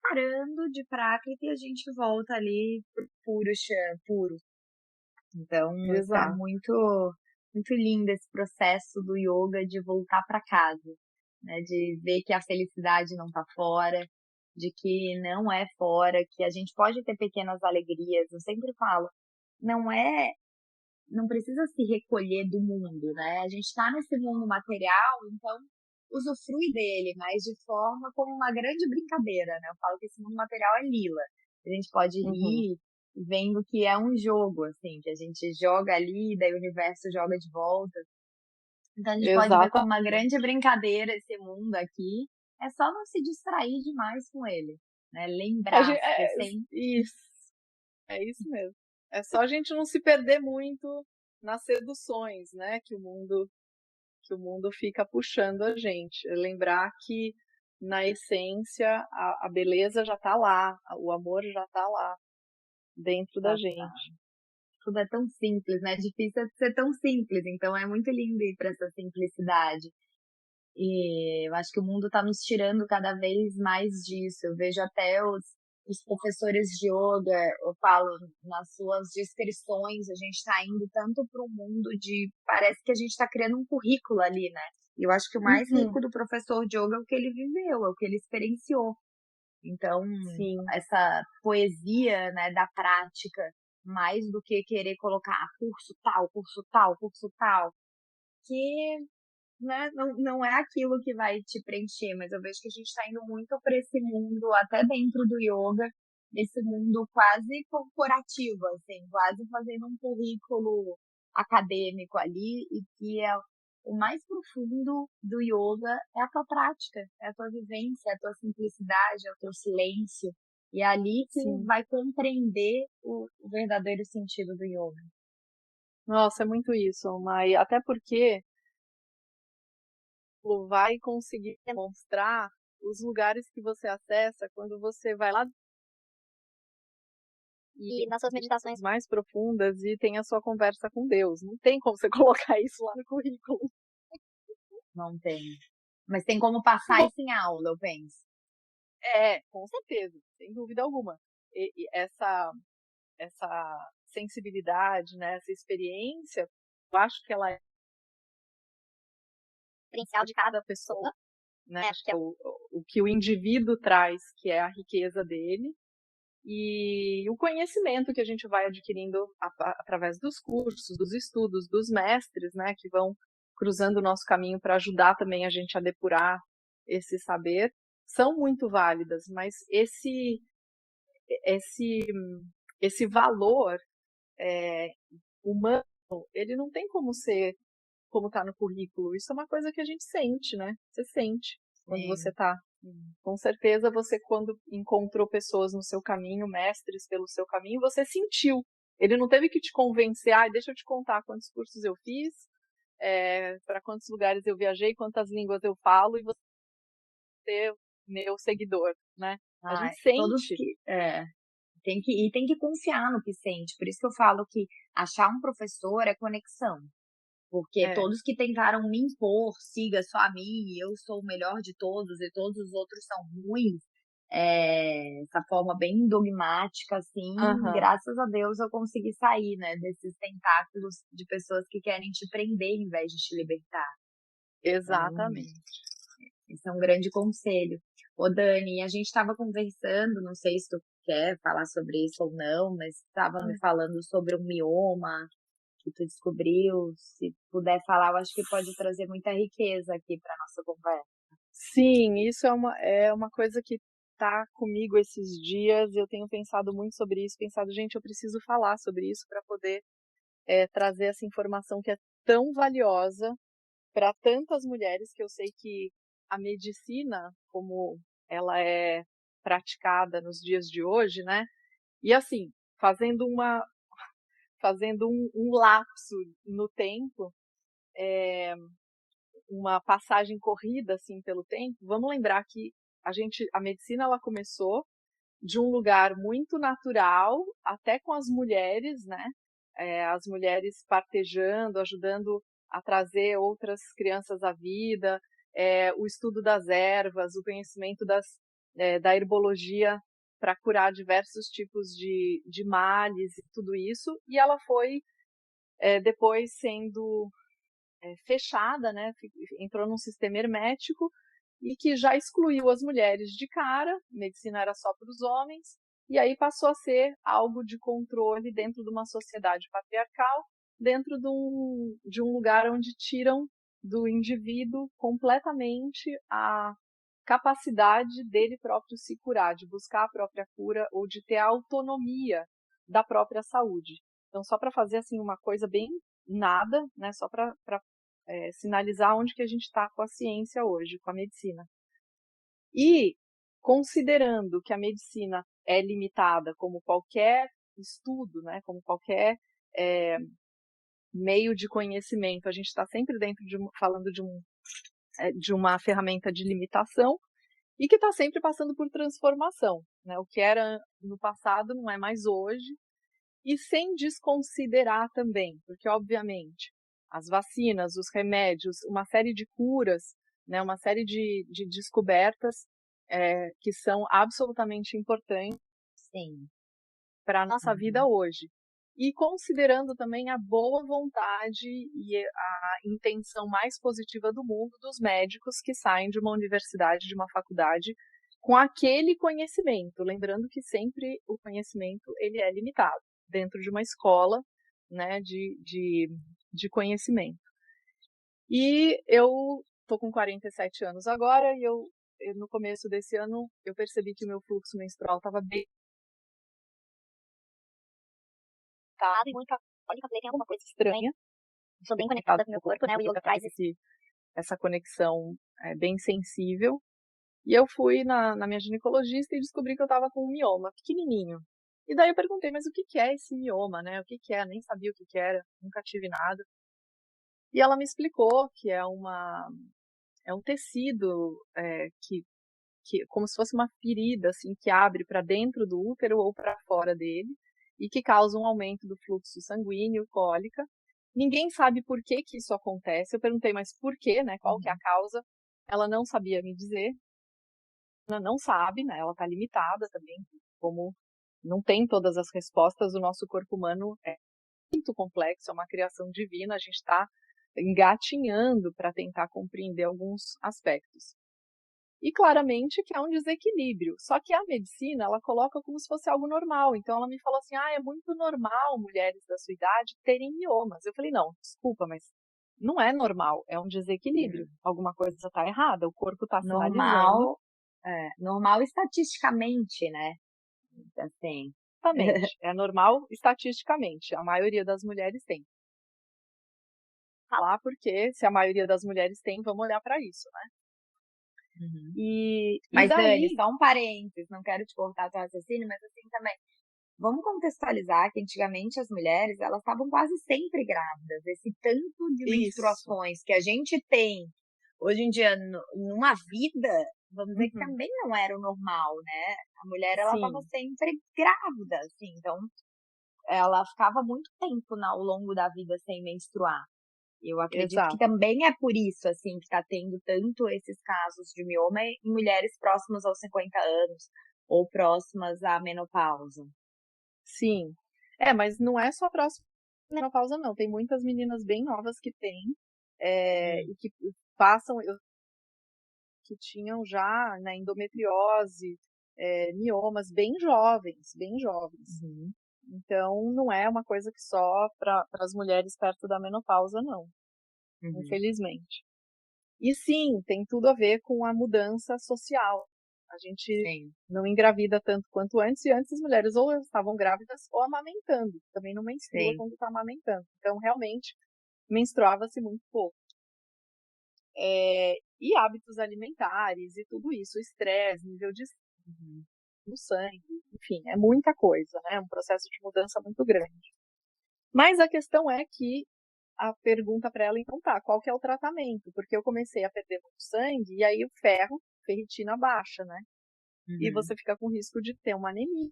parando de prákriti a gente volta ali pro purusha puro. Então, está Exato. muito lindo esse processo do yoga de voltar para casa, né? De ver que a felicidade não está fora, de que não é fora, que a gente pode ter pequenas alegrias. Eu sempre falo, não é, não precisa se recolher do mundo, né? A gente está nesse mundo material, então usufrui dele, mas de forma como uma grande brincadeira, né? Eu falo que esse mundo material é lila. A gente pode Uhum. rir vendo que é um jogo, assim, que a gente joga ali, daí o universo joga de volta. Então a gente pode ver como uma Exatamente. grande brincadeira esse mundo aqui. É só não se distrair demais com ele, né? Lembrar, porque sem Isso, é isso mesmo. É só a gente não se perder muito nas seduções, né? Que o mundo fica puxando a gente. Lembrar que, na essência, a beleza já está lá, o amor já está lá, dentro da gente. tudo é tão simples, né? É difícil ser tão simples, então é muito lindo ir para essa simplicidade. E eu acho que o mundo está nos tirando cada vez mais disso. Eu vejo até os professores de yoga, eu falo nas suas descrições, a gente está indo tanto para o mundo de. Parece que a gente está criando um currículo ali, né? E eu acho que o mais Uhum. rico do professor de yoga é o que ele viveu, é o que ele experienciou. Então, Sim, essa poesia, né, da prática, mais do que querer colocar curso tal, curso tal, curso tal, que né, não é aquilo que vai te preencher, mas eu vejo que a gente está indo muito para esse mundo, até dentro do yoga, esse mundo quase corporativo, assim, quase fazendo um currículo acadêmico ali, e que é o mais profundo do yoga é a tua prática, é a tua vivência, é a tua simplicidade, é o teu silêncio. E é ali que sim. vai compreender o verdadeiro sentido do yoga. Nossa, é muito isso, Mai. Até porque tu vai conseguir demonstrar os lugares que você acessa quando você vai lá e nas suas meditações mais profundas e tem a sua conversa com Deus. Não tem como você colocar isso lá no currículo. Não tem. Mas tem como passar isso em aula, eu penso. Com certeza, sem dúvida alguma. E essa sensibilidade, né, essa experiência, eu acho que ela é diferencial de cada pessoa, né? Acho que é o que o indivíduo traz, que é a riqueza dele, e o conhecimento que a gente vai adquirindo através dos cursos, dos estudos, dos mestres, né, que vão cruzando o nosso caminho para ajudar também a gente a depurar esse saber, são muito válidas, mas esse, esse valor é, humano, ele não tem como ser como está no currículo. Isso é uma coisa que a gente sente, né? Você sente quando você Sim, está. Com certeza você, quando encontrou pessoas no seu caminho, mestres pelo seu caminho, você sentiu. Ele não teve que te convencer, deixa eu te contar quantos cursos eu fiz, para quantos lugares eu viajei, quantas línguas eu falo, e você é meu seguidor, né? A gente todos sente. que tem que confiar no que sente. Por isso que eu falo que achar um professor é conexão. Porque É, todos que tentaram me impor, siga só a mim, eu sou o melhor de todos e todos os outros são ruins, essa forma bem dogmática, assim, aham, graças a Deus eu consegui sair, né, desses tentáculos de pessoas que querem te prender em vez de te libertar. Então, exatamente. esse é um grande conselho. Ô Dani, a gente estava conversando, não sei se tu quer falar sobre isso ou não, mas estava me falando sobre um mioma que tu descobriu. Se puder falar, eu acho que pode trazer muita riqueza aqui para nossa conversa. Sim, isso é uma coisa que tá comigo esses dias. Eu tenho pensado muito sobre isso, pensado, gente, eu preciso falar sobre isso para poder trazer essa informação que é tão valiosa para tantas mulheres, que eu sei que a medicina, como ela é praticada nos dias de hoje, né? E assim, fazendo um lapso no tempo, uma passagem corrida assim pelo tempo, vamos lembrar que a medicina ela começou de um lugar muito natural, até com as mulheres, né? As mulheres partejando, ajudando a trazer outras crianças à vida, o estudo das ervas, o conhecimento da herbologia para curar diversos tipos de males e tudo isso, e ela foi depois sendo fechada, né? Entrou num sistema hermético e que já excluiu as mulheres de cara, medicina era só para os homens, e aí passou a ser algo de controle dentro de uma sociedade patriarcal, dentro de um lugar onde tiram do indivíduo completamente a capacidade dele próprio se curar, de buscar a própria cura ou de ter a autonomia da própria saúde. Então, só para fazer assim uma coisa bem nada, né, só para sinalizar onde que a gente está com a ciência hoje, com a medicina. E considerando que a medicina é limitada, como qualquer estudo, né, como qualquer meio de conhecimento, a gente está sempre falando de uma ferramenta de limitação e que está sempre passando por transformação, né? O que era no passado não é mais hoje, e sem desconsiderar também, porque obviamente as vacinas, os remédios, uma série de curas, né, uma série de descobertas que são absolutamente importantes para a nossa vida hoje. E considerando também a boa vontade e a intenção mais positiva do mundo dos médicos que saem de uma universidade, de uma faculdade, com aquele conhecimento. Lembrando que sempre o conhecimento ele é limitado dentro de uma escola, né, de conhecimento. E eu estou com 47 anos agora e no começo desse ano eu percebi que o meu fluxo menstrual estava bem e muita cólica, falei, tem alguma coisa estranha. Sou bem conectada com o meu corpo, né? O yoga traz essa conexão bem sensível. E eu fui na minha ginecologista e descobri que eu estava com um mioma pequenininho. E daí eu perguntei, mas o que que é esse mioma, né? O que que é? Eu nem sabia o que que era, nunca tive nada. E ela me explicou que é um tecido como se fosse uma ferida, assim, que abre para dentro do útero ou para fora dele e que causa um aumento do fluxo sanguíneo, cólica. Ninguém sabe por que que isso acontece. Eu perguntei, mas por quê, né? Qual que é a causa? Ela não sabia me dizer. Ela não sabe, né? Ela está limitada também, como não tem todas as respostas. O nosso corpo humano é muito complexo, é uma criação divina. A gente está engatinhando para tentar compreender alguns aspectos. E claramente que há um desequilíbrio. Só que a medicina, ela coloca como se fosse algo normal. Então ela me falou assim, é muito normal mulheres da sua idade terem miomas. Eu falei, não, desculpa, mas não é normal, é um desequilíbrio. Alguma coisa está errada, o corpo está sinalizando. Normal estatisticamente, né? Assim. Exatamente, é normal estatisticamente. A maioria das mulheres tem. Falar porque se a maioria das mulheres tem, vamos olhar para isso, né? Uhum. E Mas, daí... Dani, só um parênteses, não quero te cortar teu raciocínio, mas assim também, vamos contextualizar que antigamente as mulheres, elas estavam quase sempre grávidas. Esse tanto de menstruações que a gente tem hoje em dia numa vida, vamos dizer que também não era o normal, né? A mulher, ela estava sempre grávida, assim, então ela ficava muito tempo ao longo da vida sem menstruar. Eu acredito que também é por isso, assim, que está tendo tanto esses casos de mioma em mulheres próximas aos 50 anos ou próximas à menopausa. Sim. Mas não é só próxima à menopausa, não. Tem muitas meninas bem novas que têm e que passam, que tinham já né, endometriose, miomas bem jovens, bem jovens. Então, não é uma coisa que só para as mulheres perto da menopausa, não. Infelizmente. E sim, tem tudo a ver com a mudança social. A gente não engravida tanto quanto antes, e antes as mulheres ou estavam grávidas ou amamentando. Também não menstrua quando está amamentando. Então, realmente, menstruava-se muito pouco. E hábitos alimentares e tudo isso, estresse, nível de no sangue, enfim, é muita coisa, né? É um processo de mudança muito grande. Mas a questão é que a pergunta para ela, então tá, qual que é o tratamento? Porque eu comecei a perder muito sangue e aí o ferro, ferritina baixa, né? E Uhum. você fica com risco de ter uma anemia.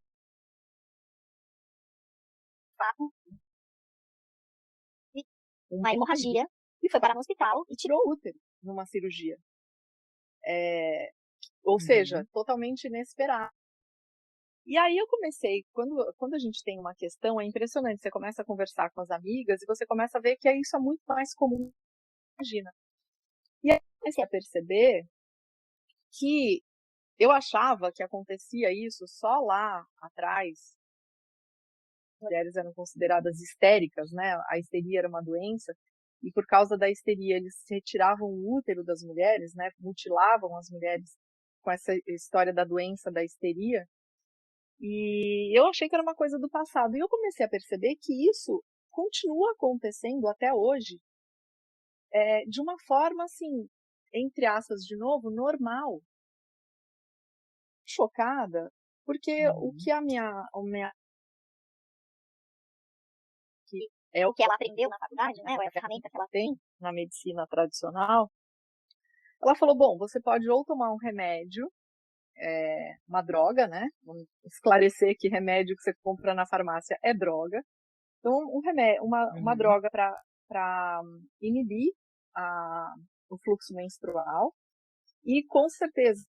Uma hemorragia, e foi parar no hospital e tirou o útero numa cirurgia. Ou seja, Uhum. totalmente inesperado. E aí eu comecei, quando a gente tem uma questão, é impressionante, você começa a conversar com as amigas e você começa a ver que isso é muito mais comum, imagina. E aí eu comecei a perceber que eu achava que acontecia isso só lá atrás, mulheres eram consideradas histéricas, né? A histeria era uma doença, e por causa da histeria eles retiravam o útero das mulheres, né? Mutilavam as mulheres com essa história da doença da histeria. E eu achei que era uma coisa do passado. E eu comecei a perceber que isso continua acontecendo até hoje, de uma forma assim, entre aspas, de novo, normal. Chocada, porque o Uhum. que a minha que é o que ela aprendeu na faculdade, né? Ou é a ferramenta que ela tem na medicina tradicional. Ela falou: bom, você pode ou tomar um remédio, uma droga, né? Vamos esclarecer que remédio que você compra na farmácia é droga. Então, um remédio, uma Uhum. droga para inibir o fluxo menstrual. E com certeza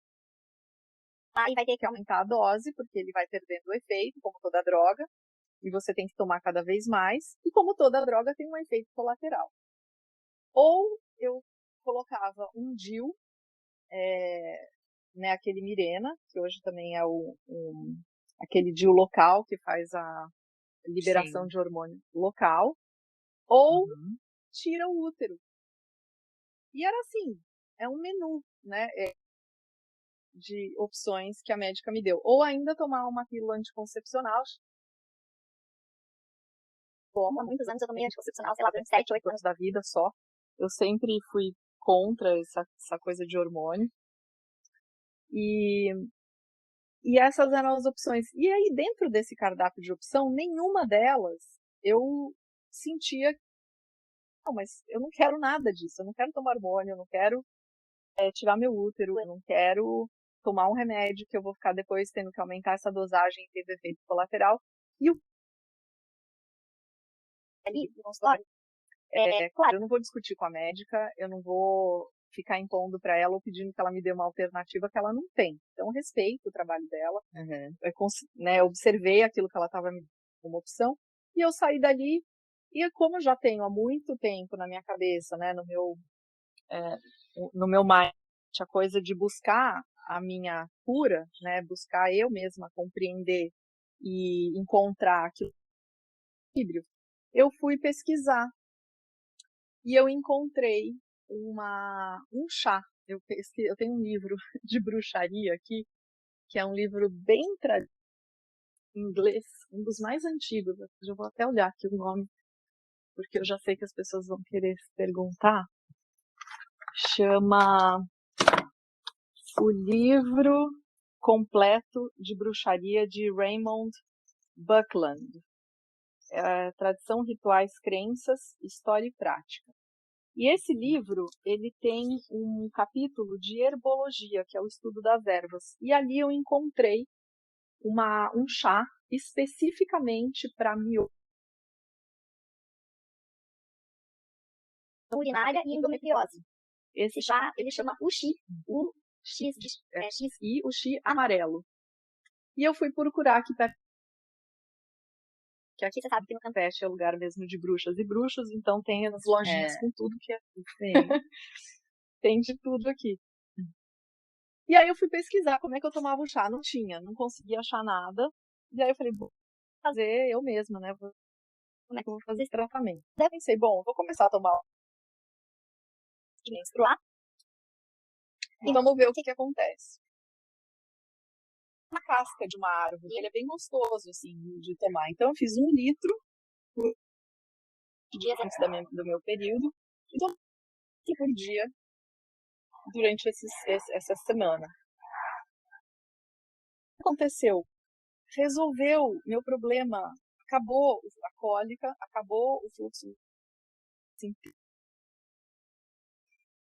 aí vai ter que aumentar a dose, porque ele vai perdendo o efeito, como toda droga, e você tem que tomar cada vez mais. E como toda droga tem um efeito colateral. Ou eu colocava um DIU, né, aquele Mirena, que hoje também é aquele DIU local, que faz a liberação Sim. de hormônio local, ou Uhum. tira o útero. E era assim, é um menu, né, de opções que a médica me deu. Ou ainda tomar uma pílula anticoncepcional. Bom, há muitos anos eu tomei anticoncepcional, sei lá, durante 7, 8 anos da vida só. Eu sempre fui contra essa coisa de hormônio. E, e essas eram as opções. E aí, dentro desse cardápio de opção, nenhuma delas eu sentia, não, mas eu não quero nada disso, eu não quero tomar hormônio, eu não quero tirar meu útero, eu não quero tomar um remédio que eu vou ficar depois tendo que aumentar essa dosagem e ter efeito colateral. E o ali no consultório, claro, eu não vou discutir com a médica, eu não vou ficar impondo para ela ou pedindo que ela me dê uma alternativa que ela não tem. Então, eu respeito o trabalho dela, Uhum. né, observei aquilo que ela estava me dando como opção, e eu saí dali, e como eu já tenho há muito tempo na minha cabeça, né, é, no meu mind, a coisa de buscar a minha cura, né, buscar eu mesma compreender e encontrar aquilo equilíbrio, eu fui pesquisar e eu encontrei um chá. Eu tenho um livro de bruxaria aqui, que é um livro bem em inglês, um dos mais antigos. Eu vou até olhar aqui o nome, porque eu já sei que as pessoas vão querer se perguntar. Chama O Livro Completo de Bruxaria de Raymond Buckland. Tradição, rituais, crenças, história e prática. E esse livro, ele tem um capítulo de herbologia, que é o estudo das ervas. E ali eu encontrei um chá especificamente para mioma urinária e endometriose. Esse chá, ele chama Uxi, XI, Uxi amarelo. E eu fui procurar aqui perto, que aqui você sabe que no Campeche é lugar mesmo de bruxas e bruxos, então tem as lojinhas com tudo que é. Sim. Tem de tudo aqui. E aí eu fui pesquisar como é que eu tomava o chá. Não tinha, não conseguia achar nada. E aí eu falei, vou fazer eu mesma, né? Como é que eu vou fazer esse tratamento? Daí eu pensei, bom, vou começar a tomar de menstruar e vamos ver o que acontece. Uma casca de uma árvore, ele é bem gostoso, assim, de tomar. Então eu fiz 1 litro dias antes do meu período e tomei por dia durante essa semana. O que aconteceu? Resolveu meu problema. Acabou a cólica, acabou o fluxo assim,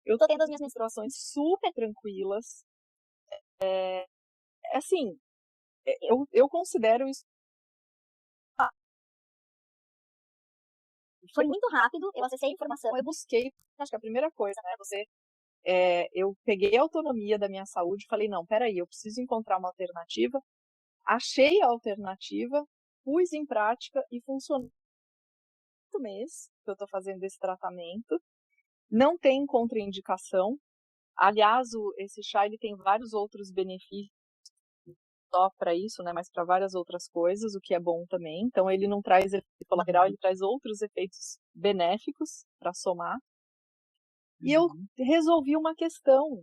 eu tô tendo as minhas menstruações super tranquilas. Assim, eu considero isso. Foi muito rápido, eu acessei a informação, eu busquei, acho que a primeira coisa, né, eu peguei a autonomia da minha saúde e falei, não, peraí, eu preciso encontrar uma alternativa. Achei a alternativa, pus em prática e funcionou. Um mês que eu estou fazendo esse tratamento, não tem contraindicação. Aliás, esse chá ele tem vários outros benefícios, só para isso, né, mas para várias outras coisas, o que é bom também. Então, ele não traz efeito colateral, ele traz outros efeitos benéficos para somar. E eu resolvi uma questão.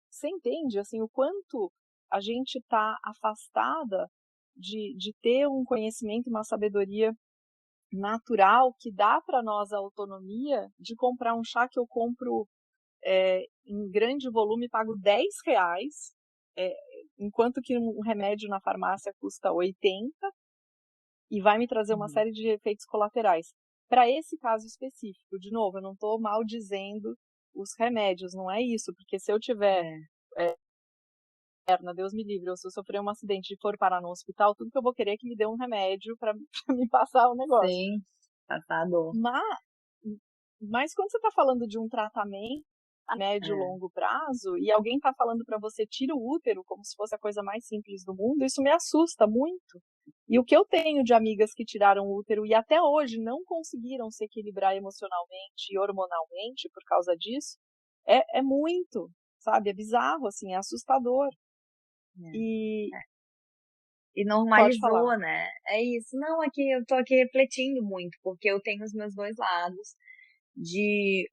Você entende, assim, o quanto a gente está afastada de ter um conhecimento, uma sabedoria natural que dá para nós a autonomia de comprar um chá que eu compro em grande volume, pago R$10, enquanto que um remédio na farmácia custa 80 e vai me trazer uma série de efeitos colaterais. Para esse caso específico, de novo, eu não estou maldizendo os remédios, não é isso, porque se eu tiver Deus me livre, ou se eu sofrer um acidente e for parar no hospital, tudo que eu vou querer é que me dê um remédio para me passar o negócio. Sim, passado. Mas quando você está falando de um tratamento a médio e longo prazo, e alguém está falando para você tira o útero como se fosse a coisa mais simples do mundo, isso me assusta muito. E o que eu tenho de amigas que tiraram o útero e até hoje não conseguiram se equilibrar emocionalmente e hormonalmente por causa disso, é muito, sabe? É bizarro, assim, é assustador. E Pode falar. normalizou, né? É isso. Não, aqui eu tô aqui refletindo muito, porque eu tenho os meus dois lados de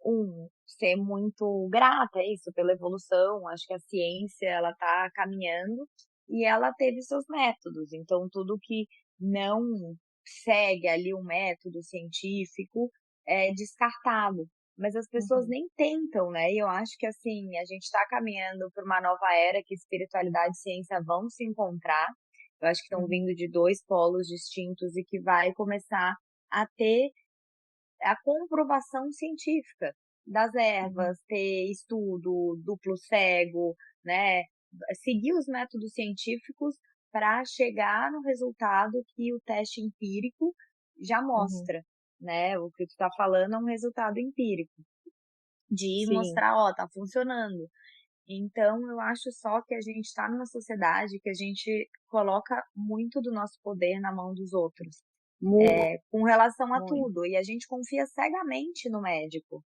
ser muito grata, é isso, pela evolução. Acho que a ciência ela tá caminhando e ela teve seus métodos. Então tudo que não segue ali um método científico é descartado. Mas as pessoas nem tentam, né? E eu acho que assim, a gente está caminhando para uma nova era que espiritualidade e ciência vão se encontrar. Eu acho que estão vindo de dois polos distintos e que vai começar a ter a comprovação científica das ervas, ter estudo duplo cego, né? Seguir os métodos científicos para chegar no resultado que o teste empírico já mostra, né? O que tu está falando é um resultado empírico de Sim. mostrar, ó, tá funcionando. Então, eu acho só que a gente está numa sociedade que a gente coloca muito do nosso poder na mão dos outros, com relação a Muito. tudo. E a gente confia cegamente no médico,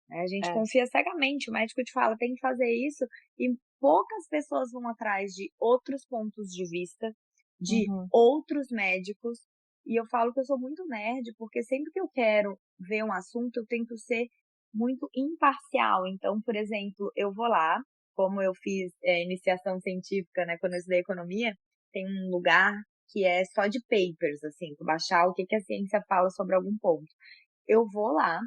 né? A gente É. confia cegamente. O médico te fala, tem que fazer isso, e poucas pessoas vão atrás de outros pontos de vista, de outros médicos. E eu falo que eu sou muito nerd, porque sempre que eu quero ver um assunto, eu tento ser muito imparcial. Então, por exemplo, eu vou lá, como eu fiz iniciação científica, né, quando eu estudei economia, tem um lugar que é só de papers, assim, para baixar o que a ciência fala sobre algum ponto. Eu vou lá,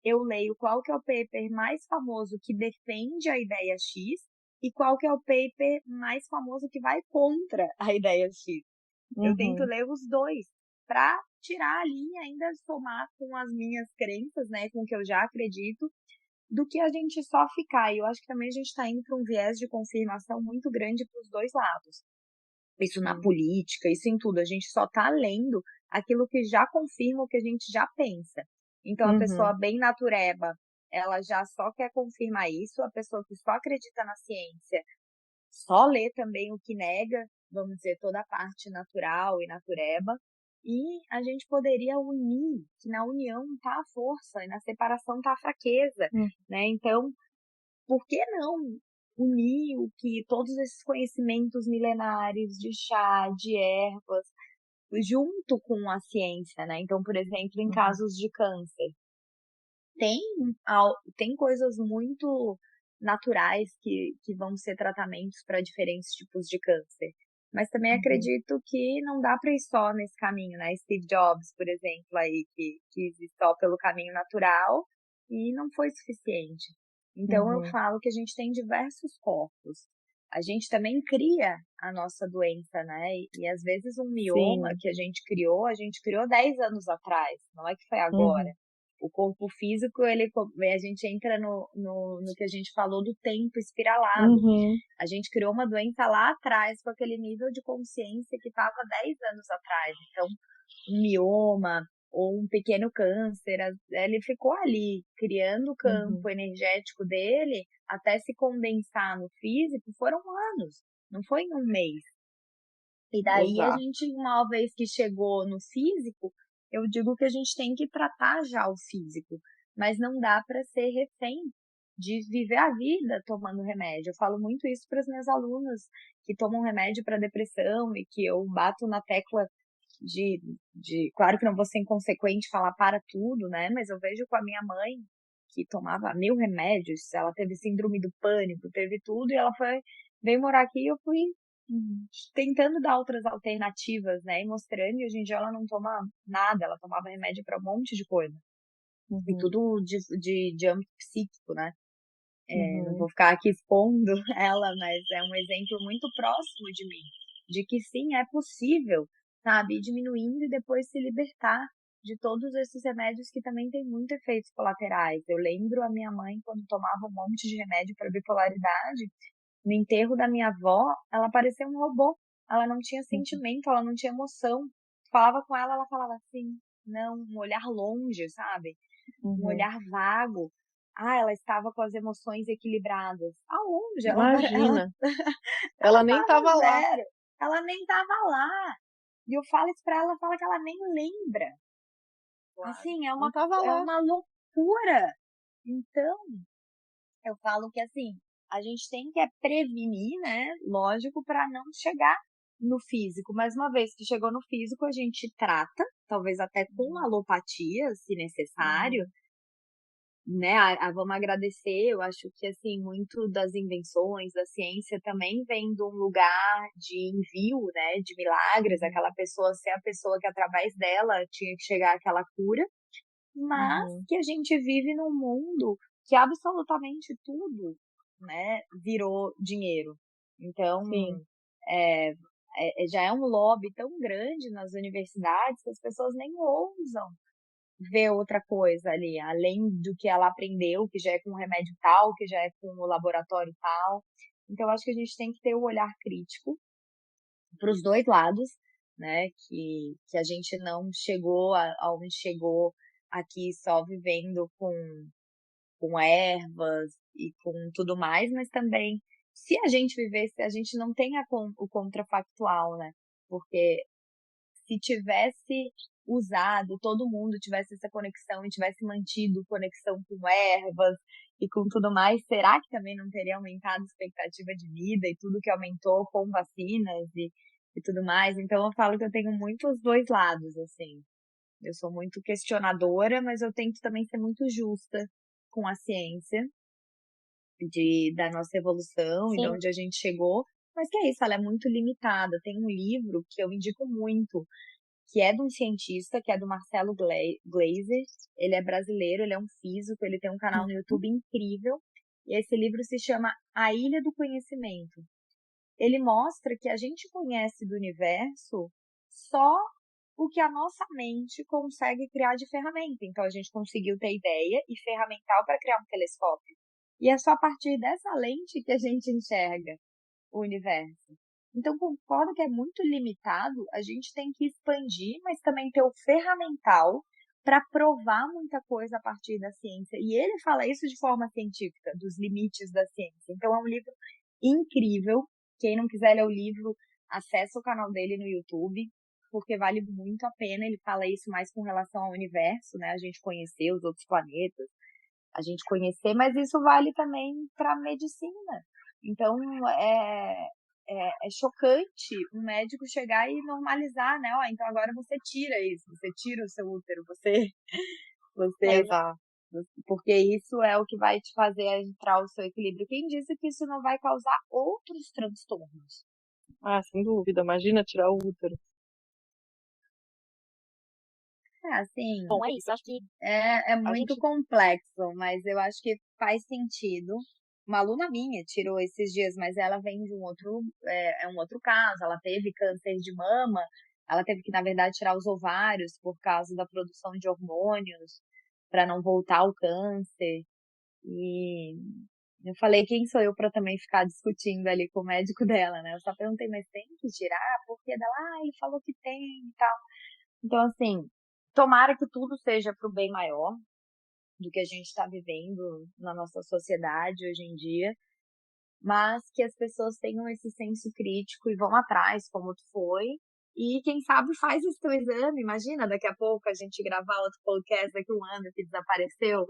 eu leio qual que é o paper mais famoso que defende a ideia X e qual que é o paper mais famoso que vai contra a ideia X. Eu tento ler os dois para tirar a linha, ainda somar com as minhas crenças, né, com o que eu já acredito, do que a gente só ficar. E eu acho que também a gente está indo para um viés de confirmação muito grande para os dois lados. Isso na política, isso em tudo. A gente só está lendo aquilo que já confirma o que a gente já pensa. Então, a pessoa bem natureba, ela já só quer confirmar isso. A pessoa que só acredita na ciência, só lê também o que nega, vamos dizer, toda a parte natural e natureba. E a gente poderia unir, que na união está a força e na separação está a fraqueza, né? Então, por que não unir o que todos esses conhecimentos milenares de chá, de ervas, junto com a ciência, né? Então, por exemplo, em casos de câncer, tem, tem coisas muito naturais que vão ser tratamentos para diferentes tipos de câncer. Mas também acredito que não dá para ir só nesse caminho, né? Steve Jobs, por exemplo, aí, que quis ir só pelo caminho natural e não foi suficiente. Então, eu falo que a gente tem diversos corpos. A gente também cria a nossa doença, né? E às vezes um mioma que a gente criou 10 anos atrás, não é que foi agora. O corpo físico, a gente entra no que a gente falou do tempo espiralado. Uhum. A gente criou uma doença lá atrás com aquele nível de consciência que estava 10 anos atrás. Então, um mioma ou um pequeno câncer, ele ficou ali criando o campo Uhum. energético dele até se condensar no físico, foram anos, não foi em um mês. E daí a Exato. gente, uma vez que chegou no físico, eu digo que a gente tem que tratar já o físico, mas não dá para ser refém de viver a vida tomando remédio. Eu falo muito isso para as minhas alunas que tomam remédio para depressão e que eu bato na tecla claro que não vou ser inconsequente falar para tudo, né? Mas eu vejo com a minha mãe que tomava 1000 remédios, ela teve síndrome do pânico, teve tudo e ela veio morar aqui e eu fui tentando dar outras alternativas, né? E mostrando, e hoje em dia ela não toma nada, ela tomava remédio para um monte de coisa. E Uhum. tudo de âmbito psíquico, né? Não Uhum. vou ficar aqui expondo ela, mas é um exemplo muito próximo de mim, de que sim, é possível, sabe? Ir diminuindo e depois se libertar de todos esses remédios que também têm muitos efeitos colaterais. Eu lembro a minha mãe quando tomava um monte de remédio para bipolaridade, no enterro da minha avó, ela parecia um robô. Ela não tinha Uhum. sentimento, ela não tinha emoção. Falava com ela, ela falava assim, não, um olhar longe, sabe? Um Uhum. olhar vago. Ah, ela estava com as emoções equilibradas. Aonde? Imagina, ela Ela nem tava tava lá. zero. Ela nem tava lá. E eu falo isso pra ela, ela fala que ela nem lembra. Claro. Assim, Não tava é lá. uma loucura. Então, eu falo que assim, a gente tem que prevenir, né? Lógico, para não chegar no físico. Mas uma vez que chegou no físico, a gente trata, talvez até com Uhum. alopatia, se necessário, Uhum. né? Vamos agradecer. Eu acho que assim, muito das invenções, da ciência também vem de um lugar de envio, né? De milagres, Uhum. aquela pessoa ser a pessoa que através dela tinha que chegar àquela cura, mas Uhum. que a gente vive num mundo que absolutamente tudo, né, virou dinheiro. Então, Sim. é, já é um lobby tão grande nas universidades que as pessoas nem ousam ver outra coisa ali, além do que ela aprendeu, que já é com o remédio tal, que já é com o laboratório tal. Então, acho que a gente tem que ter o olhar crítico para os dois lados, né? Que a gente não chegou aonde chegou aqui só vivendo com ervas e com tudo mais, mas também, se a gente vivesse, a gente não tem o contrafactual, né? Porque se tivesse usado, todo mundo tivesse essa conexão e tivesse mantido conexão com ervas e com tudo mais, será que também não teria aumentado a expectativa de vida e tudo que aumentou com vacinas e tudo mais? Então eu falo que eu tenho muito os dois lados, assim. Eu sou muito questionadora, mas eu tento também ser muito justa com a ciência da nossa evolução e de Sim. onde a gente chegou. Mas que é isso, ela é muito limitada. Tem um livro que eu indico muito, que é de um cientista, que é do Marcelo Gleiser. Ele é brasileiro, ele é um físico, ele tem um canal no Uhum. YouTube incrível. E esse livro se chama A Ilha do Conhecimento. Ele mostra que a gente conhece do universo só o que a nossa mente consegue criar de ferramenta. Então a gente conseguiu ter ideia e ferramental para criar um telescópio. E é só a partir dessa lente que a gente enxerga o universo. Então, concordo que é muito limitado, a gente tem que expandir, mas também ter o ferramental para provar muita coisa a partir da ciência. E ele fala isso de forma científica, dos limites da ciência. Então, é um livro incrível. Quem não quiser ler o livro, acessa o canal dele no YouTube, porque vale muito a pena. Ele fala isso mais com relação ao universo, né? A gente conhecer os outros planetas, a gente conhecer, mas isso vale também para a medicina. Então, é chocante um médico chegar e normalizar, né? Ó, então agora você tira isso, você tira o seu útero, você, Exato. porque isso é o que vai te fazer entrar o seu equilíbrio. Quem disse que isso não vai causar outros transtornos? Ah, sem dúvida. Imagina tirar o útero. É, assim, Bom, é isso. Acho que é a muito gente. complexo, mas eu acho que faz sentido. Uma aluna minha tirou esses dias, mas ela vem de um outro caso. Ela teve câncer de mama, ela teve que, na verdade, tirar os ovários por causa da produção de hormônios. para não voltar ao câncer. E eu falei, quem sou eu para também ficar discutindo ali com o médico dela, né? Eu só perguntei, mas tem que tirar? Porque dela, ele falou que tem e tal. Então, assim, tomara que tudo seja para o bem maior do que a gente está vivendo na nossa sociedade hoje em dia, mas que as pessoas tenham esse senso crítico e vão atrás, como tu foi. E quem sabe faz esse teu exame. Imagina, daqui a pouco a gente gravar outro podcast daqui a um ano que desapareceu.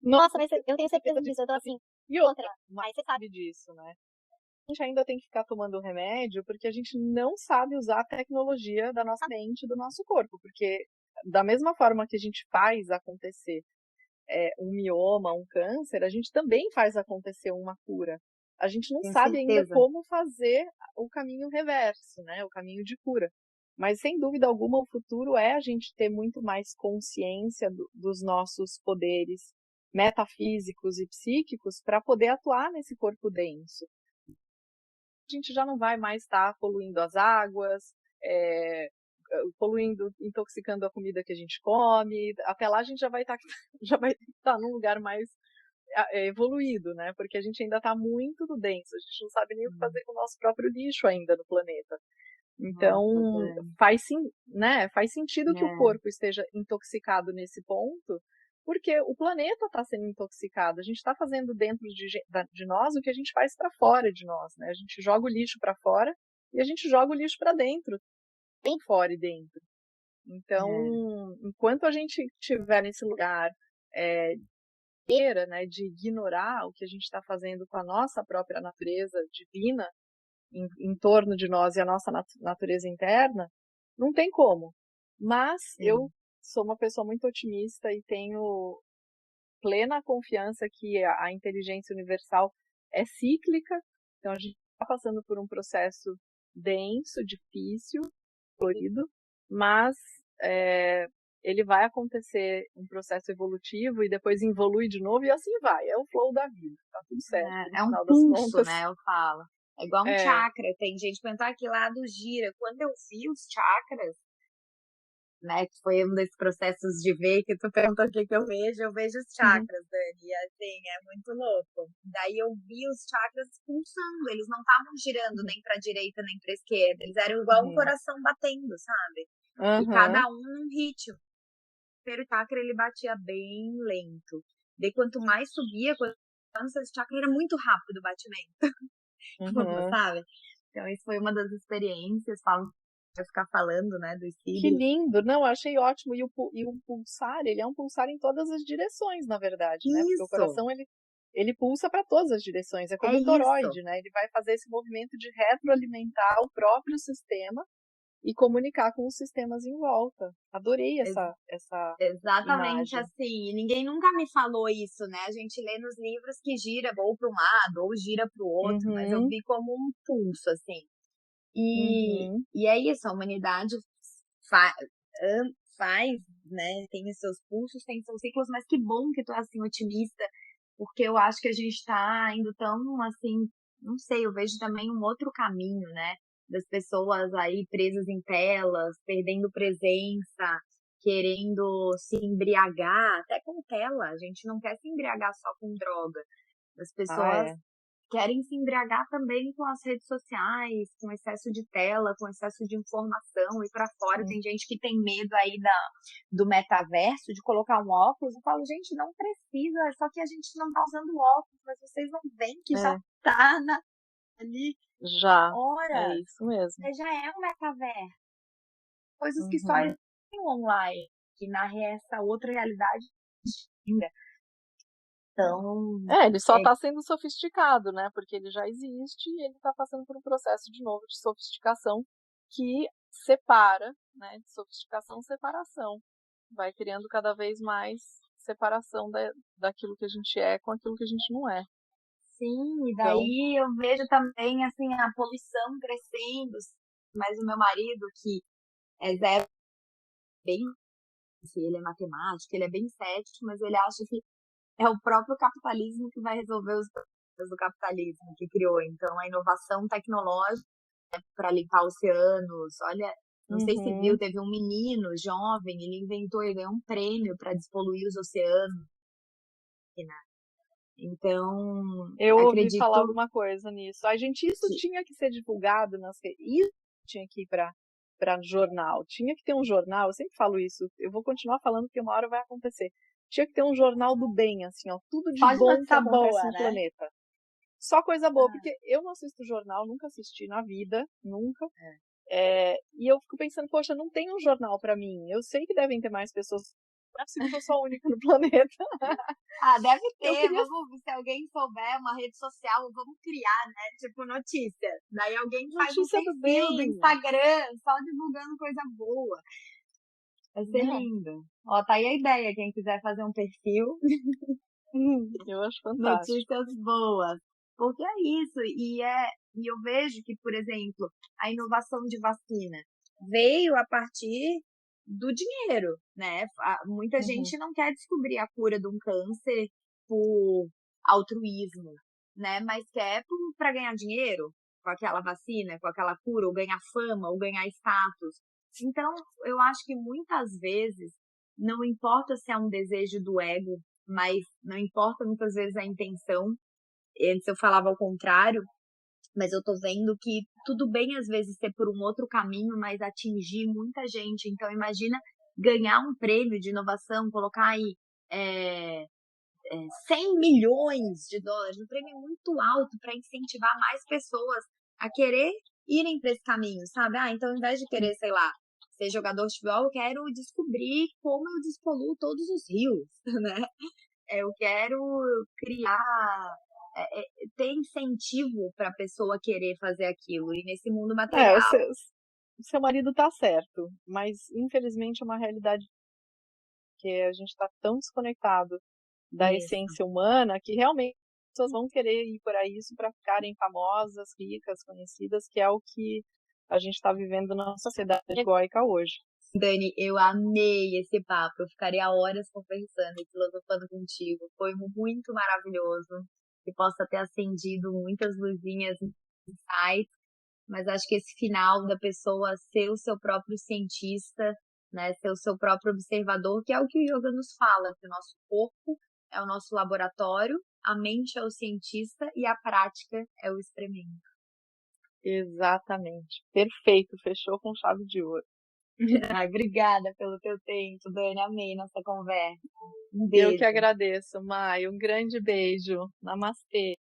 Nossa, mas eu tenho certeza disso. Eu tô assim, e outra, mas você sabe disso, né? A gente ainda tem que ficar tomando remédio porque a gente não sabe usar a tecnologia da nossa mente, do nosso corpo. Porque da mesma forma que a gente faz acontecer um mioma, um câncer, a gente também faz acontecer uma cura. A gente não Tenho sabe ainda certeza. como fazer o caminho reverso, né? O caminho de cura. Mas, sem dúvida alguma, o futuro é a gente ter muito mais consciência dos nossos poderes metafísicos e psíquicos para poder atuar nesse corpo denso. A gente já não vai mais estar poluindo as águas, poluindo, intoxicando a comida que a gente come. Até lá a gente já vai estar, já vai estar num lugar mais evoluído, né? Porque a gente ainda está muito no denso, a gente não sabe nem o que fazer com o nosso próprio lixo ainda no planeta. Então, Nossa, faz sentido que o é. corpo esteja intoxicado nesse ponto, porque o planeta está sendo intoxicado. A gente está fazendo dentro de nós o que a gente faz para fora de nós, né? A gente joga o lixo para fora e a gente joga o lixo para dentro, tem fora e dentro. Então, enquanto a gente estiver nesse lugar né, de ignorar o que a gente está fazendo com a nossa própria natureza divina em torno de nós e a nossa natureza interna, não tem como. Mas eu Sim. sou uma pessoa muito otimista e tenho plena confiança que a inteligência universal é cíclica, então a gente está passando por um processo denso, difícil, florido, mas ele vai acontecer um processo evolutivo e depois evolui de novo e assim vai, é o flow da vida, tá tudo certo, no É um final das pulso, contas. né? Eu falo. É igual um É. chakra. Tem gente que pensa que lado gira. Quando eu vi os chakras, né? Que foi um desses processos de ver que tu perguntou o que eu vejo os Uhum. chakras, Dani. E assim, é muito louco. Daí eu vi os chakras pulsando, eles não estavam girando nem pra direita nem pra esquerda. Eles eram igual um Uhum. coração batendo, sabe? E Uhum. cada um num ritmo. O primeiro chakra ele batia bem lento. Daí quanto mais subia, quanto mais esse chakra era muito rápido o batimento. Uhum. Sabe? Então, isso foi uma das experiências. Falo, vai ficar falando, né, dos Que cílios. lindo! Não, achei ótimo. E o pulsar, ele é um pulsar em todas as direções, na verdade, né? Porque o Isso, coração, ele pulsa para todas as direções. É é como o isso. toroide, né? Ele vai fazer esse movimento de retroalimentar o próprio sistema e comunicar com os sistemas em volta. Adorei essa Exatamente imagem. assim. E ninguém nunca me falou isso, né? A gente lê nos livros que gira ou para um lado ou gira para o outro, mas eu Uhum. vi como um pulso, assim. Uhum. E é isso, a humanidade fa faz, né? Tem os seus pulsos, tem seus ciclos, mas que bom que tu é assim otimista, porque eu acho que a gente tá indo tão assim, não sei, eu vejo também um outro caminho, né? Das pessoas aí presas em telas, perdendo presença, querendo se embriagar, até com tela. A gente não quer se embriagar só com droga. As Ah, pessoas é. querem se embriagar também com as redes sociais, com excesso de tela, com excesso de informação e para fora. Hum. Tem gente que tem medo aí do metaverso, de colocar um óculos. Eu falo, gente, não precisa, é só que a gente não tá usando óculos, mas vocês não veem que já É, tá ali já. É horas. isso mesmo. Já é um metaverso. Coisas que só Uhum. existem online, que na essa outra realidade ainda. Então, Ele só é está sendo sofisticado, né? Porque ele já existe e ele está passando por um processo de novo de sofisticação que separa, né? De sofisticação, separação. Vai criando cada vez mais separação daquilo que a gente é com aquilo que a gente não é. sim, e Então, daí eu vejo também assim a poluição crescendo, mas o meu marido que é zero, bem, assim, ele é matemático, ele é bem cético, mas ele acha que é o próprio capitalismo que vai resolver os problemas do capitalismo que criou. Então a inovação tecnológica para limpar oceanos, olha, Não sei se viu, Uhum. teve um menino jovem, ele ganhou um prêmio para despoluir os oceanos, né? Então, Eu ouvi falar acredito alguma coisa nisso. A gente, isso que tinha que ser divulgado isso tinha que ir para jornal. Tinha que ter um jornal, eu sempre falo isso, eu vou continuar falando que uma hora vai acontecer. Tinha que ter um jornal do bem, assim, ó, tudo de só de bom que notícia acontece boa, no né? planeta. Só coisa boa, Ah, porque eu não assisto jornal, nunca assisti na vida, nunca. é. E eu fico pensando, poxa, não tem um jornal para mim. Eu sei que devem ter mais pessoas. Não é possível que eu sou a única no planeta. Ah, deve Eu ter. queria Vamos, se alguém souber uma rede social, vamos criar, né? Tipo, notícias. Daí alguém faz um notícia do perfil do bem, Instagram só divulgando coisa boa. Vai ser né? lindo. Ó, tá aí a ideia. Quem quiser fazer um perfil, Eu acho fantástico. notícias boas. Porque é isso. E eu vejo que, por exemplo, a inovação de vacina veio a partir do dinheiro, né? Muita Uhum. gente não quer descobrir a cura de um câncer por altruísmo, né? Mas quer para ganhar dinheiro com aquela vacina, com aquela cura, ou ganhar fama, ou ganhar status. Então, eu acho que muitas vezes não importa se é um desejo do ego, mas não importa muitas vezes a intenção. Antes eu falava ao contrário, mas eu tô vendo que tudo bem às vezes ser por um outro caminho, mas atingir muita gente. Então imagina ganhar um prêmio de inovação, colocar aí é, 100 milhões de dólares, um prêmio muito alto para incentivar mais pessoas a querer irem para esse caminho, sabe? Ah, então ao invés de querer, sei lá, ser jogador de futebol, eu quero descobrir como eu despoluo todos os rios, né? Eu quero criar, ter incentivo para a pessoa querer fazer aquilo. E nesse mundo É, material, o seu marido tá certo, mas infelizmente é uma realidade que a gente está tão desconectado da isso. essência humana que realmente as pessoas vão querer ir por aí isso para ficarem famosas, ricas, conhecidas, que é o que a gente está vivendo na sociedade egóica hoje. Dani, eu amei esse papo. Eu ficaria horas conversando e filosofando contigo. Foi muito maravilhoso. Que possa ter acendido muitas luzinhas insights, mas acho que esse final da pessoa ser o seu próprio cientista, né, ser o seu próprio observador, que é o que o yoga nos fala, que o nosso corpo é o nosso laboratório, a mente é o cientista e a prática é o experimento. Exatamente. Perfeito, fechou com chave de ouro. Ai, obrigada pelo teu tempo, Dani. Amei nossa conversa. Um Eu que beijo. agradeço, Mai. Um grande beijo. Namastê.